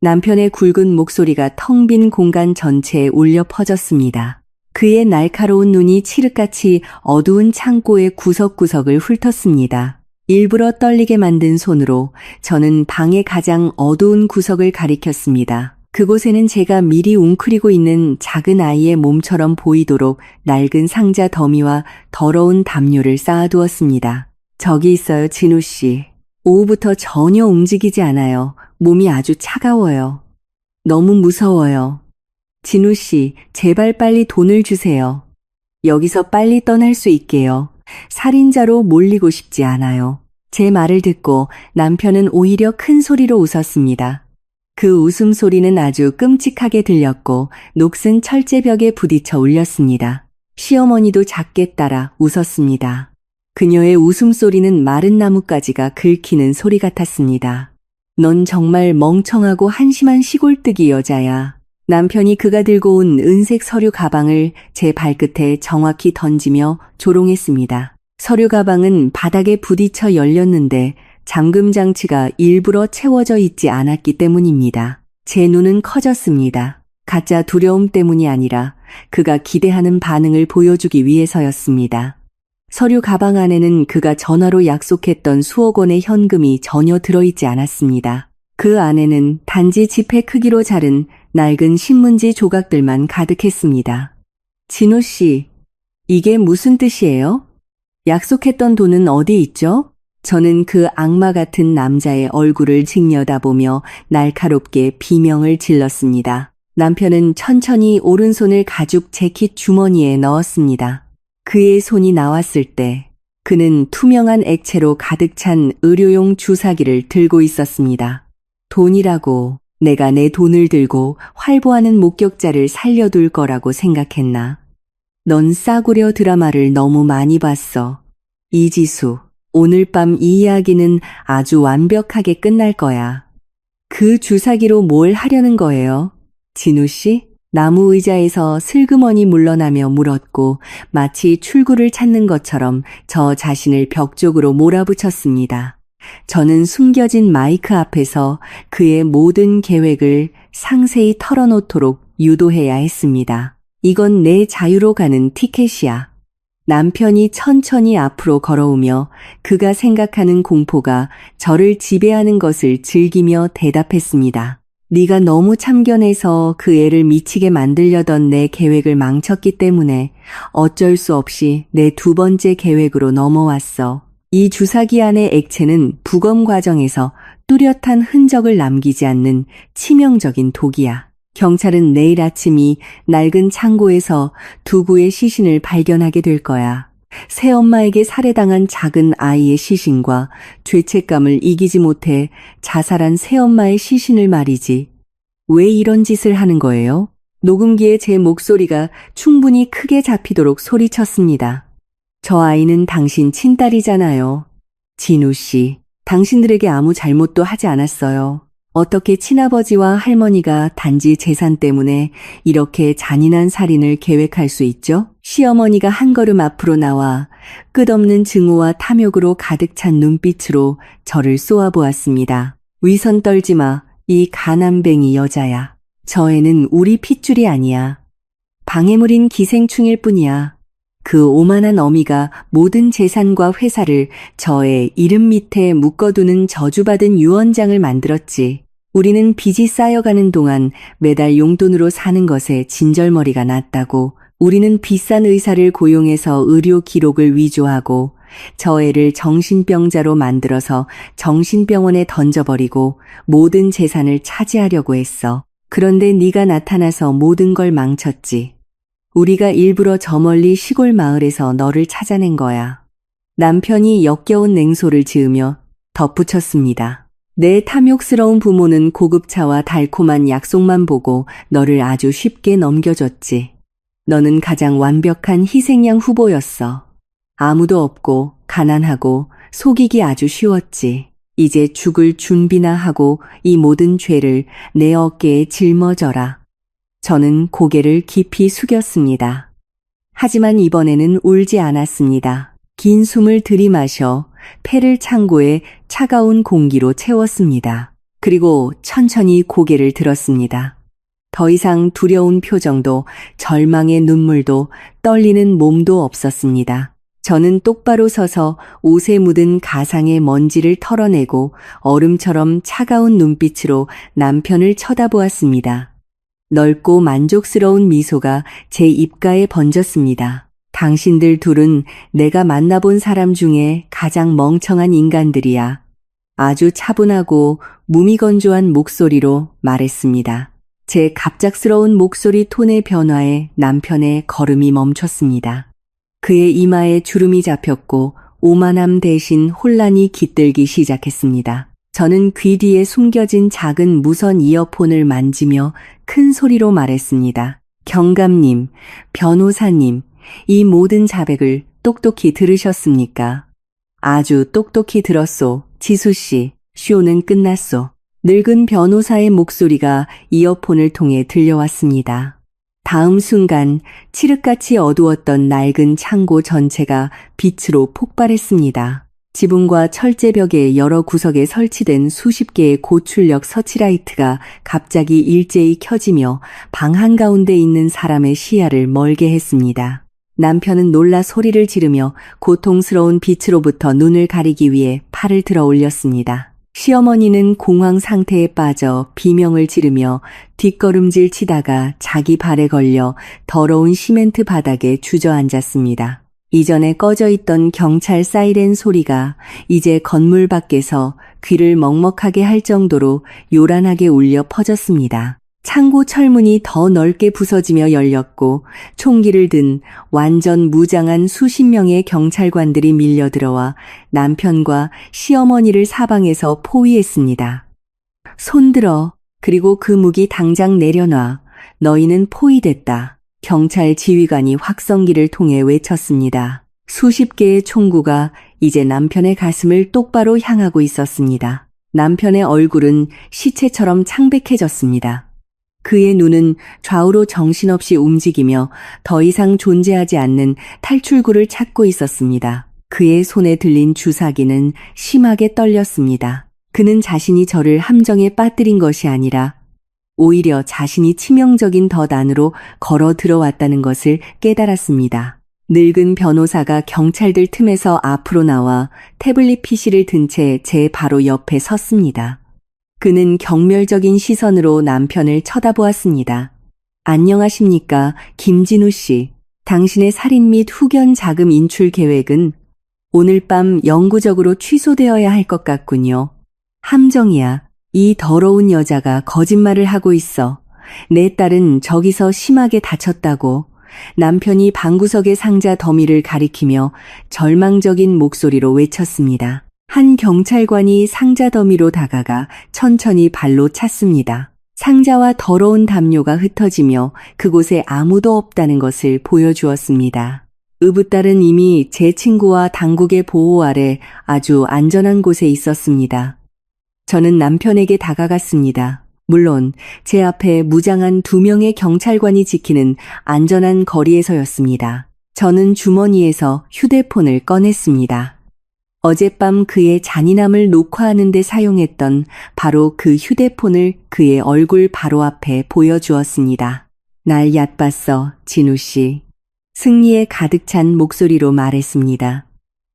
남편의 굵은 목소리가 텅 빈 공간 전체에 울려 퍼졌습니다. 그의 날카로운 눈이 칠흑같이 어두운 창고의 구석구석을 훑었습니다. 일부러 떨리게 만든 손으로 저는 방의 가장 어두운 구석을 가리켰습니다. 그곳에는 제가 미리 웅크리고 있는 작은 아이의 몸처럼 보이도록 낡은 상자 더미와 더러운 담요를 쌓아두었습니다. 저기 있어요, 진우 씨. 오후부터 전혀 움직이지 않아요. 몸이 아주 차가워요. 너무 무서워요. 진우 씨, 제발 빨리 돈을 주세요. 여기서 빨리 떠날 수 있게요. 살인자로 몰리고 싶지 않아요. 제 말을 듣고 남편은 오히려 큰 소리로 웃었습니다. 그 웃음소리는 아주 끔찍하게 들렸고 녹슨 철제벽에 부딪혀 울렸습니다. 시어머니도 작게 따라 웃었습니다. 그녀의 웃음소리는 마른 나뭇가지가 긁히는 소리 같았습니다. 넌 정말 멍청하고 한심한 시골뜨기 여자야. 남편이 그가 들고 온 은색 서류 가방을 제 발끝에 정확히 던지며 조롱했습니다. 서류 가방은 바닥에 부딪혀 열렸는데 잠금 장치가 일부러 채워져 있지 않았기 때문입니다. 제 눈은 커졌습니다. 가짜 두려움 때문이 아니라 그가 기대하는 반응을 보여주기 위해서였습니다. 서류 가방 안에는 그가 전화로 약속했던 수억 원의 현금이 전혀 들어있지 않았습니다. 그 안에는 단지 지폐 크기로 자른 낡은 신문지 조각들만 가득했습니다. 진호 씨, 이게 무슨 뜻이에요? 약속했던 돈은 어디 있죠? 저는 그 악마 같은 남자의 얼굴을 직려다보며 날카롭게 비명을 질렀습니다. 남편은 천천히 오른손을 가죽 재킷 주머니에 넣었습니다. 그의 손이 나왔을 때 그는 투명한 액체로 가득 찬 의료용 주사기를 들고 있었습니다. 돈이라고 내가 내 돈을 들고 활보하는 목격자를 살려둘 거라고 생각했나? 넌 싸구려 드라마를 너무 많이 봤어. 이지수, 오늘 밤 이 이야기는 아주 완벽하게 끝날 거야. 그 주사기로 뭘 하려는 거예요? 진우 씨? 나무 의자에서 슬그머니 물러나며 물었고 마치 출구를 찾는 것처럼 저 자신을 벽 쪽으로 몰아붙였습니다. 저는 숨겨진 마이크 앞에서 그의 모든 계획을 상세히 털어놓도록 유도해야 했습니다. 이건 내 자유로 가는 티켓이야. 남편이 천천히 앞으로 걸어오며 그가 생각하는 공포가 저를 지배하는 것을 즐기며 대답했습니다. 네가 너무 참견해서 그 애를 미치게 만들려던 내 계획을 망쳤기 때문에 어쩔 수 없이 내 두 번째 계획으로 넘어왔어. 이 주사기 안의 액체는 부검 과정에서 뚜렷한 흔적을 남기지 않는 치명적인 독이야. 경찰은 내일 아침이 낡은 창고에서 두 구의 시신을 발견하게 될 거야. 새엄마에게 살해당한 작은 아이의 시신과 죄책감을 이기지 못해 자살한 새엄마의 시신을 말이지. 왜 이런 짓을 하는 거예요? 녹음기에 제 목소리가 충분히 크게 잡히도록 소리쳤습니다. 저 아이는 당신 친딸이잖아요. 진우 씨, 당신들에게 아무 잘못도 하지 않았어요. 어떻게 친아버지와 할머니가 단지 재산 때문에 이렇게 잔인한 살인을 계획할 수 있죠? 시어머니가 한 걸음 앞으로 나와 끝없는 증오와 탐욕으로 가득 찬 눈빛으로 저를 쏘아보았습니다. 위선 떨지 마, 이 가난뱅이 여자야. 저 애는 우리 핏줄이 아니야. 방해물인 기생충일 뿐이야. 그 오만한 어미가 모든 재산과 회사를 저의 이름 밑에 묶어두는 저주받은 유언장을 만들었지. 우리는 빚이 쌓여가는 동안 매달 용돈으로 사는 것에 진절머리가 났다고. 우리는 비싼 의사를 고용해서 의료 기록을 위조하고 저 애를 정신병자로 만들어서 정신병원에 던져버리고 모든 재산을 차지하려고 했어. 그런데 네가 나타나서 모든 걸 망쳤지. 우리가 일부러 저 멀리 시골 마을에서 너를 찾아낸 거야. 남편이 역겨운 냉소를 지으며 덧붙였습니다. 내 탐욕스러운 부모는 고급차와 달콤한 약속만 보고 너를 아주 쉽게 넘겨줬지. 너는 가장 완벽한 희생양 후보였어. 아무도 없고 가난하고 속이기 아주 쉬웠지. 이제 죽을 준비나 하고 이 모든 죄를 내 어깨에 짊어져라. 저는 고개를 깊이 숙였습니다. 하지만 이번에는 울지 않았습니다. 긴 숨을 들이마셔 폐를 창고에 차가운 공기로 채웠습니다. 그리고 천천히 고개를 들었습니다. 더 이상 두려운 표정도 절망의 눈물도 떨리는 몸도 없었습니다. 저는 똑바로 서서 옷에 묻은 가상의 먼지를 털어내고 얼음처럼 차가운 눈빛으로 남편을 쳐다보았습니다. 넓고 만족스러운 미소가 제 입가에 번졌습니다. 당신들 둘은 내가 만나본 사람 중에 가장 멍청한 인간들이야. 아주 차분하고 무미건조한 목소리로 말했습니다. 제 갑작스러운 목소리 톤의 변화에 남편의 걸음이 멈췄습니다. 그의 이마에 주름이 잡혔고 오만함 대신 혼란이 깃들기 시작했습니다. 저는 귀 뒤에 숨겨진 작은 무선 이어폰을 만지며 큰 소리로 말했습니다. 경감님, 변호사님, 이 모든 자백을 똑똑히 들으셨습니까? 아주 똑똑히 들었소. 지수씨, 쇼는 끝났소. 늙은 변호사의 목소리가 이어폰을 통해 들려왔습니다. 다음 순간 칠흑같이 어두웠던 낡은 창고 전체가 빛으로 폭발했습니다. 지붕과 철제벽의 여러 구석에 설치된 수십 개의 고출력 서치라이트가 갑자기 일제히 켜지며 방 한가운데 있는 사람의 시야를 멀게 했습니다. 남편은 놀라 소리를 지르며 고통스러운 빛으로부터 눈을 가리기 위해 팔을 들어 올렸습니다. 시어머니는 공황 상태에 빠져 비명을 지르며 뒷걸음질 치다가 자기 발에 걸려 더러운 시멘트 바닥에 주저앉았습니다. 이전에 꺼져 있던 경찰 사이렌 소리가 이제 건물 밖에서 귀를 먹먹하게 할 정도로 요란하게 울려 퍼졌습니다. 창고 철문이 더 넓게 부서지며 열렸고 총기를 든 완전 무장한 수십 명의 경찰관들이 밀려들어와 남편과 시어머니를 사방에서 포위했습니다. 손들어. 그리고 그 무기 당장 내려놔. 너희는 포위됐다. 경찰 지휘관이 확성기를 통해 외쳤습니다. 수십 개의 총구가 이제 남편의 가슴을 똑바로 향하고 있었습니다. 남편의 얼굴은 시체처럼 창백해졌습니다. 그의 눈은 좌우로 정신없이 움직이며 더 이상 존재하지 않는 탈출구를 찾고 있었습니다. 그의 손에 들린 주사기는 심하게 떨렸습니다. 그는 자신이 저를 함정에 빠뜨린 것이 아니라 오히려 자신이 치명적인 덫 안으로 걸어 들어왔다는 것을 깨달았습니다. 늙은 변호사가 경찰들 틈에서 앞으로 나와 태블릿 PC를 든 채 제 바로 옆에 섰습니다. 그는 경멸적인 시선으로 남편을 쳐다보았습니다. 안녕하십니까, 김진우 씨. 당신의 살인 및 후견 자금 인출 계획은 오늘 밤 영구적으로 취소되어야 할 것 같군요. 함정이야. 이 더러운 여자가 거짓말을 하고 있어. 내 딸은 저기서 심하게 다쳤다고. 남편이 방구석의 상자 더미를 가리키며 절망적인 목소리로 외쳤습니다. 한 경찰관이 상자 더미로 다가가 천천히 발로 찼습니다. 상자와 더러운 담요가 흩어지며 그곳에 아무도 없다는 것을 보여주었습니다. 의붓딸은 이미 제 친구와 당국의 보호 아래 아주 안전한 곳에 있었습니다. 저는 남편에게 다가갔습니다. 물론 제 앞에 무장한 2명의 경찰관이 지키는 안전한 거리에서였습니다. 저는 주머니에서 휴대폰을 꺼냈습니다. 어젯밤 그의 잔인함을 녹화하는 데 사용했던 바로 그 휴대폰을 그의 얼굴 바로 앞에 보여주었습니다. 날 얕봤어, 진우 씨. 승리에 가득 찬 목소리로 말했습니다.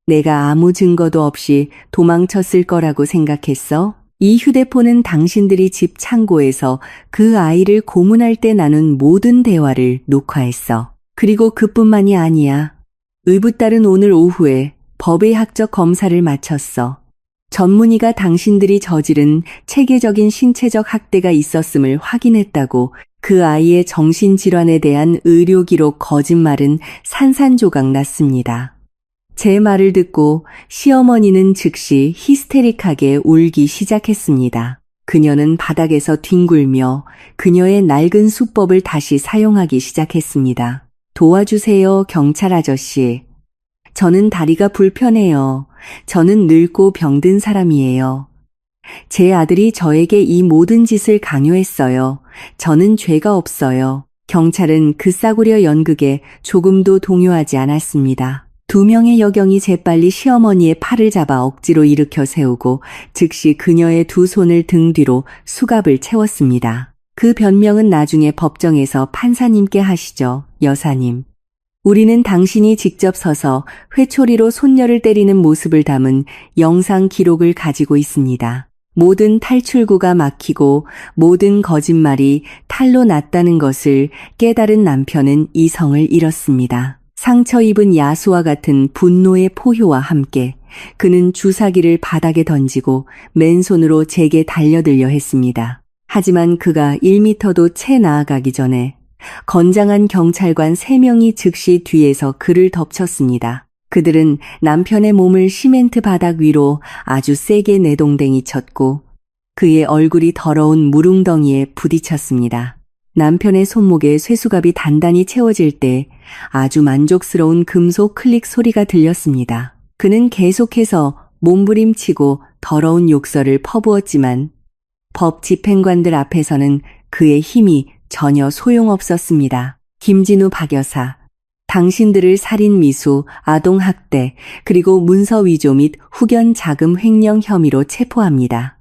내가 아무 증거도 없이 도망쳤을 거라고 생각했어? 이 휴대폰은 당신들이 집 창고에서 그 아이를 고문할 때 나눈 모든 대화를 녹화했어. 그리고 그뿐만이 아니야. 의붓딸은 오늘 오후에 법의학적 검사를 마쳤어. 전문의가 당신들이 저지른 체계적인 신체적 학대가 있었음을 확인했다고. 그 아이의 정신질환에 대한 의료 기록 거짓말은 산산조각 났습니다. 제 말을 듣고 시어머니는 즉시 히스테릭하게 울기 시작했습니다. 그녀는 바닥에서 뒹굴며 그녀의 낡은 수법을 다시 사용하기 시작했습니다. 도와주세요, 경찰 아저씨. 저는 다리가 불편해요. 저는 늙고 병든 사람이에요. 제 아들이 저에게 이 모든 짓을 강요했어요. 저는 죄가 없어요. 경찰은 그 싸구려 연극에 조금도 동요하지 않았습니다. 2명의 여경이 재빨리 시어머니의 팔을 잡아 억지로 일으켜 세우고 즉시 그녀의 2 손을 등 뒤로 수갑을 채웠습니다. 그 변명은 나중에 법정에서 판사님께 하시죠, 여사님. 우리는 당신이 직접 서서 회초리로 손녀를 때리는 모습을 담은 영상 기록을 가지고 있습니다. 모든 탈출구가 막히고 모든 거짓말이 탈로 났다는 것을 깨달은 남편은 이성을 잃었습니다. 상처 입은 야수와 같은 분노의 포효와 함께 그는 주사기를 바닥에 던지고 맨손으로 제게 달려들려 했습니다. 하지만 그가 1미터도 채 나아가기 전에 건장한 경찰관 3명이 즉시 뒤에서 그를 덮쳤습니다. 그들은 남편의 몸을 시멘트 바닥 위로 아주 세게 내동댕이 쳤고 그의 얼굴이 더러운 무릉덩이에 부딪혔습니다. 남편의 손목에 쇠수갑이 단단히 채워질 때 아주 만족스러운 금속 클릭 소리가 들렸습니다. 그는 계속해서 몸부림치고 더러운 욕설을 퍼부었지만 법 집행관들 앞에서는 그의 힘이 전혀 소용없었습니다. 김진우 박여사, 당신들을 살인 미수, 아동학대, 그리고 문서 위조 및 후견 자금 횡령 혐의로 체포합니다.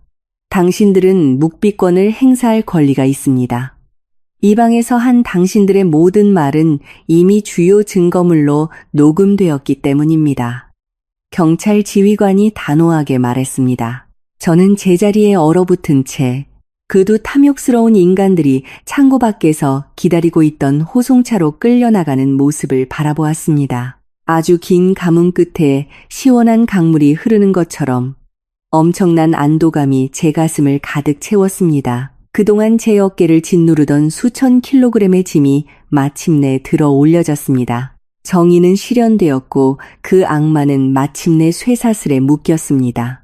당신들은 묵비권을 행사할 권리가 있습니다. 이 방에서 한 당신들의 모든 말은 이미 주요 증거물로 녹음되었기 때문입니다. 경찰 지휘관이 단호하게 말했습니다. 저는 제자리에 얼어붙은 채 그 2 탐욕스러운 인간들이 창고 밖에서 기다리고 있던 호송차로 끌려나가는 모습을 바라보았습니다. 아주 긴 가문 끝에 시원한 강물이 흐르는 것처럼 엄청난 안도감이 제 가슴을 가득 채웠습니다. 그동안 제 어깨를 짓누르던 수천 킬로그램의 짐이 마침내 들어 올려졌습니다. 정의는 실현되었고 그 악마는 마침내 쇠사슬에 묶였습니다.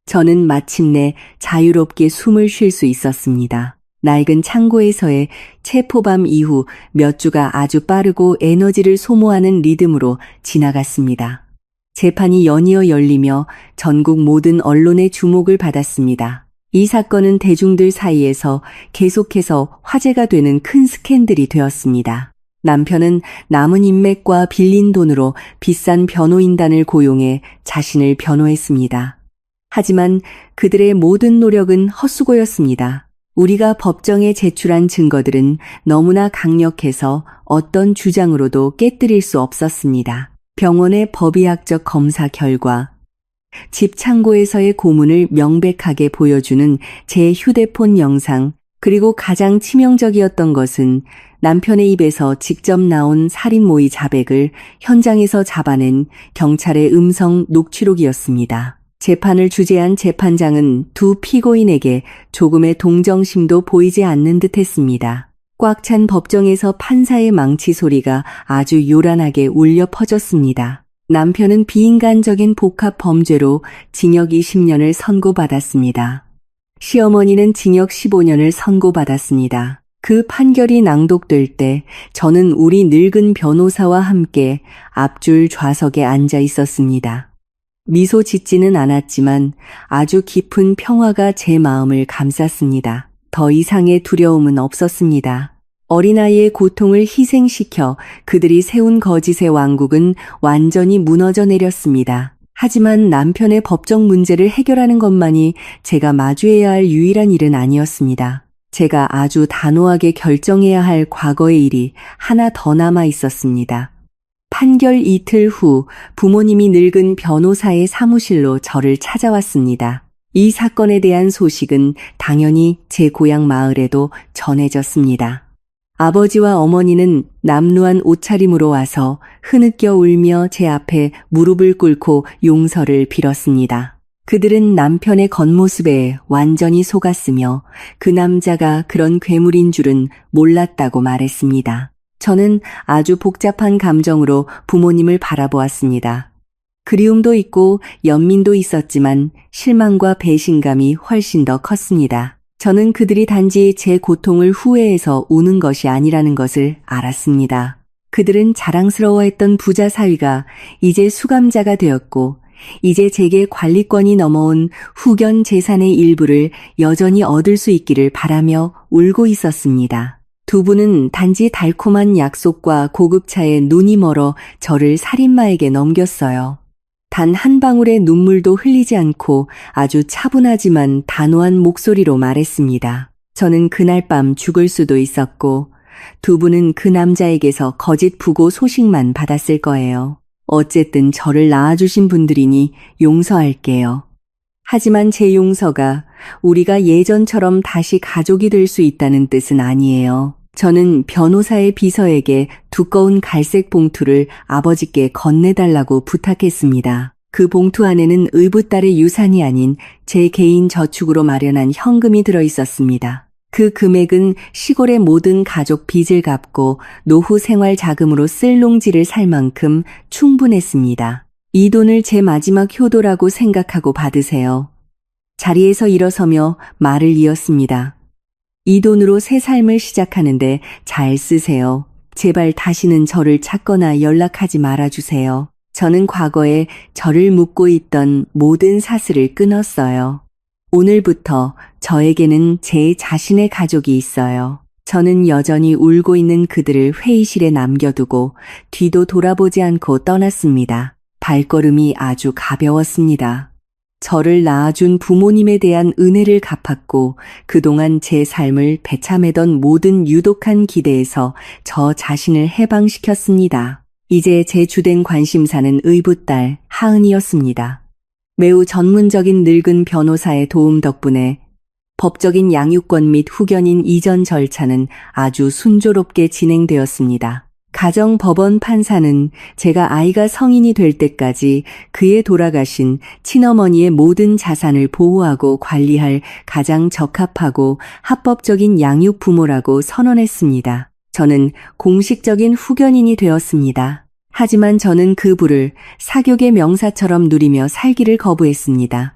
저는 마침내 자유롭게 숨을 쉴 수 있었습니다. 낡은 창고에서의 체포밤 이후 몇 주가 아주 빠르고 에너지를 소모하는 리듬으로 지나갔습니다. 재판이 연이어 열리며 전국 모든 언론의 주목을 받았습니다. 이 사건은 대중들 사이에서 계속해서 화제가 되는 큰 스캔들이 되었습니다. 남편은 남은 인맥과 빌린 돈으로 비싼 변호인단을 고용해 자신을 변호했습니다. 하지만 그들의 모든 노력은 헛수고였습니다. 우리가 법정에 제출한 증거들은 너무나 강력해서 어떤 주장으로도 깨뜨릴 수 없었습니다. 병원의 법의학적 검사 결과 집 창고에서의 고문을 명백하게 보여주는 제 휴대폰 영상, 그리고 가장 치명적이었던 것은 남편의 입에서 직접 나온 살인 모의 자백을 현장에서 잡아낸 경찰의 음성 녹취록이었습니다. 재판을 주재한 재판장은 두 피고인에게 조금의 동정심도 보이지 않는 듯 했습니다. 꽉 찬 법정에서 판사의 망치 소리가 아주 요란하게 울려 퍼졌습니다. 남편은 비인간적인 복합 범죄로 징역 20년을 선고받았습니다. 시어머니는 징역 15년을 선고받았습니다. 그 판결이 낭독될 때 저는 우리 늙은 변호사와 함께 앞줄 좌석에 앉아 있었습니다. 미소 짓지는 않았지만 아주 깊은 평화가 제 마음을 감쌌습니다. 더 이상의 두려움은 없었습니다. 어린아이의 고통을 희생시켜 그들이 세운 거짓의 왕국은 완전히 무너져 내렸습니다. 하지만 남편의 법적 문제를 해결하는 것만이 제가 마주해야 할 유일한 일은 아니었습니다. 제가 아주 단호하게 결정해야 할 과거의 일이 하나 더 남아 있었습니다. 판결 이틀 후 부모님이 늙은 변호사의 사무실로 저를 찾아왔습니다. 이 사건에 대한 소식은 당연히 제 고향 마을에도 전해졌습니다. 아버지와 어머니는 남루한 옷차림으로 와서 흐느껴 울며 제 앞에 무릎을 꿇고 용서를 빌었습니다. 그들은 남편의 겉모습에 완전히 속았으며 그 남자가 그런 괴물인 줄은 몰랐다고 말했습니다. 저는 아주 복잡한 감정으로 부모님을 바라보았습니다. 그리움도 있고 연민도 있었지만 실망과 배신감이 훨씬 더 컸습니다. 저는 그들이 단지 제 고통을 후회해서 우는 것이 아니라는 것을 알았습니다. 그들은 자랑스러워했던 부자 사위가 이제 수감자가 되었고 이제 제게 관리권이 넘어온 후견 재산의 일부를 여전히 얻을 수 있기를 바라며 울고 있었습니다. 두 분은 단지 달콤한 약속과 고급차에 눈이 멀어 저를 살인마에게 넘겼어요. 단 한 방울의 눈물도 흘리지 않고 아주 차분하지만 단호한 목소리로 말했습니다. 저는 그날 밤 죽을 수도 있었고 두 분은 그 남자에게서 거짓 부고 소식만 받았을 거예요. 어쨌든 저를 낳아주신 분들이니 용서할게요. 하지만 제 용서가 우리가 예전처럼 다시 가족이 될 수 있다는 뜻은 아니에요. 저는 변호사의 비서에게 두꺼운 갈색 봉투를 아버지께 건네달라고 부탁했습니다. 그 봉투 안에는 의붓딸의 유산이 아닌 제 개인 저축으로 마련한 현금이 들어있었습니다. 그 금액은 시골의 모든 가족 빚을 갚고 노후 생활 자금으로 쓸 농지를 살 만큼 충분했습니다. 이 돈을 제 마지막 효도라고 생각하고 받으세요. 자리에서 일어서며 말을 이었습니다. 이 돈으로 새 삶을 시작하는데 잘 쓰세요. 제발 다시는 저를 찾거나 연락하지 말아주세요. 저는 과거에 저를 묶고 있던 모든 사슬을 끊었어요. 오늘부터 저에게는 제 자신의 가족이 있어요. 저는 여전히 울고 있는 그들을 회의실에 남겨두고 뒤도 돌아보지 않고 떠났습니다. 발걸음이 아주 가벼웠습니다. 저를 낳아준 부모님에 대한 은혜를 갚았고 그동안 제 삶을 배참하던 모든 유독한 기대에서 저 자신을 해방시켰습니다. 이제 제 주된 관심사는 의붓딸 하은이었습니다. 매우 전문적인 늙은 변호사의 도움 덕분에 법적인 양육권 및 후견인 이전 절차는 아주 순조롭게 진행되었습니다. 가정법원 판사는 제가 아이가 성인이 될 때까지 그의 돌아가신 친어머니의 모든 자산을 보호하고 관리할 가장 적합하고 합법적인 양육 부모라고 선언했습니다. 저는 공식적인 후견인이 되었습니다. 하지만 저는 그 부를 사교계 명사처럼 누리며 살기를 거부했습니다.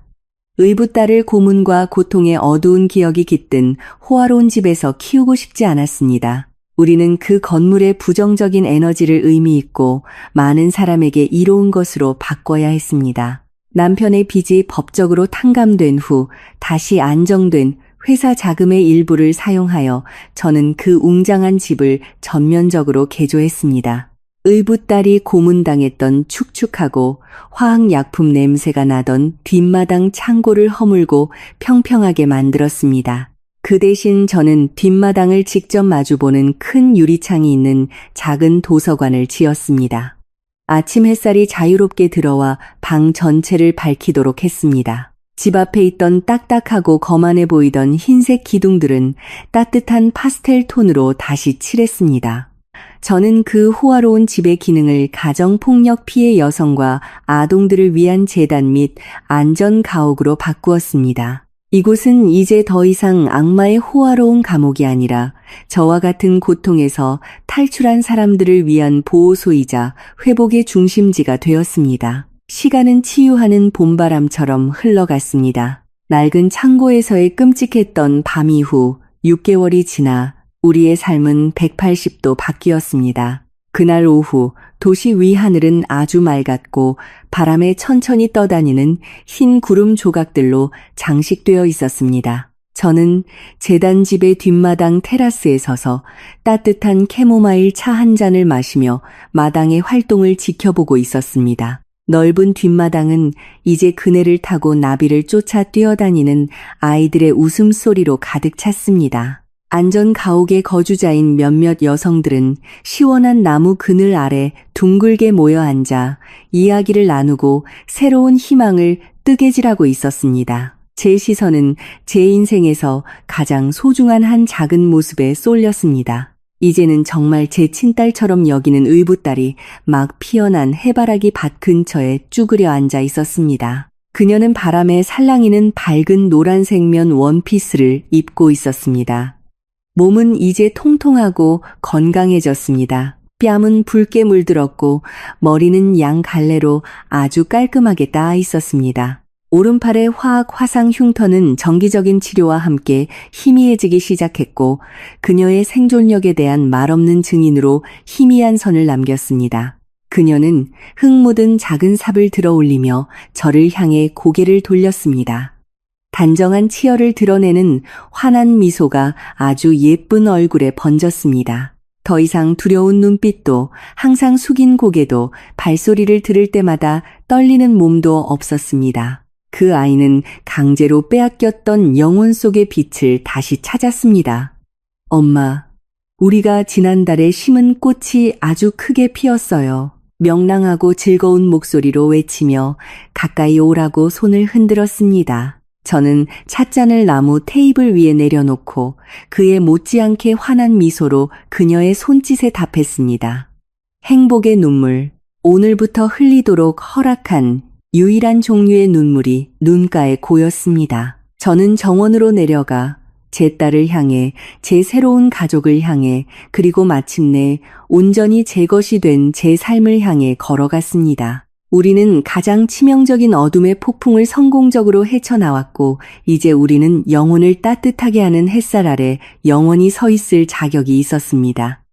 의붓딸을 고문과 고통의 어두운 기억이 깃든 호화로운 집에서 키우고 싶지 않았습니다. 우리는 그 건물의 부정적인 에너지를 의미 있고 많은 사람에게 이로운 것으로 바꿔야 했습니다. 남편의 빚이 법적으로 탕감된 후 다시 안정된 회사 자금의 일부를 사용하여 저는 그 웅장한 집을 전면적으로 개조했습니다. 의붓딸이 고문당했던 축축하고 화학약품 냄새가 나던 뒷마당 창고를 허물고 평평하게 만들었습니다. 그 대신 저는 뒷마당을 직접 마주보는 큰 유리창이 있는 작은 도서관을 지었습니다. 아침 햇살이 자유롭게 들어와 방 전체를 밝히도록 했습니다. 집 앞에 있던 딱딱하고 거만해 보이던 흰색 기둥들은 따뜻한 파스텔 톤으로 다시 칠했습니다. 저는 그 호화로운 집의 기능을 가정폭력 피해 여성과 아동들을 위한 재단 및 안전가옥으로 바꾸었습니다. 이곳은 이제 더 이상 악마의 호화로운 감옥이 아니라 저와 같은 고통에서 탈출한 사람들을 위한 보호소이자 회복의 중심지가 되었습니다. 시간은 치유하는 봄바람처럼 흘러갔습니다. 낡은 창고에서의 끔찍했던 밤 이후 6개월이 지나 우리의 삶은 180도 바뀌었습니다. 그날 오후 도시 위하늘은 아주 맑았고 바람에 천천히 떠다니는 흰 구름 조각들로 장식되어 있었습니다. 저는 재단집의 뒷마당 테라스에 서서 따뜻한 캐모마일 차 한 잔을 마시며 마당의 활동을 지켜보고 있었습니다. 넓은 뒷마당은 이제 그네를 타고 나비를 쫓아 뛰어다니는 아이들의 웃음소리로 가득 찼습니다. 안전가옥의 거주자인 몇몇 여성들은 시원한 나무 그늘 아래 둥글게 모여 앉아 이야기를 나누고 새로운 희망을 뜨개질하고 있었습니다. 제 시선은 제 인생에서 가장 소중한 한 작은 모습에 쏠렸습니다. 이제는 정말 제 친딸처럼 여기는 의붓딸이 막 피어난 해바라기 밭 근처에 쭈그려 앉아 있었습니다. 그녀는 바람에 살랑이는 밝은 노란색 면 원피스를 입고 있었습니다. 몸은 이제 통통하고 건강해졌습니다. 뺨은 붉게 물들었고 머리는 양 갈래로 아주 깔끔하게 닿아 있었습니다. 오른팔의 화학 화상 흉터는 정기적인 치료와 함께 희미해지기 시작했고 그녀의 생존력에 대한 말없는 증인으로 희미한 선을 남겼습니다. 그녀는 흙 묻은 작은 삽을 들어 올리며 저를 향해 고개를 돌렸습니다. 단정한 치열을 드러내는 환한 미소가 아주 예쁜 얼굴에 번졌습니다. 더 이상 두려운 눈빛도 항상 숙인 고개도 발소리를 들을 때마다 떨리는 몸도 없었습니다. 그 아이는 강제로 빼앗겼던 영혼 속의 빛을 다시 찾았습니다. 엄마, 우리가 지난달에 심은 꽃이 아주 크게 피었어요. 명랑하고 즐거운 목소리로 외치며 가까이 오라고 손을 흔들었습니다. 저는 찻잔을 나무 테이블 위에 내려놓고 그의 못지않게 환한 미소로 그녀의 손짓에 답했습니다. 행복의 눈물, 오늘부터 흘리도록 허락한 유일한 종류의 눈물이 눈가에 고였습니다. 저는 정원으로 내려가 제 딸을 향해, 제 새로운 가족을 향해, 그리고 마침내 온전히 제 것이 된 제 삶을 향해 걸어갔습니다. 우리는 가장 치명적인 어둠의 폭풍을 성공적으로 헤쳐나왔고 이제 우리는 영혼을 따뜻하게 하는 햇살 아래 영원히 서 있을 자격이 있었습니다.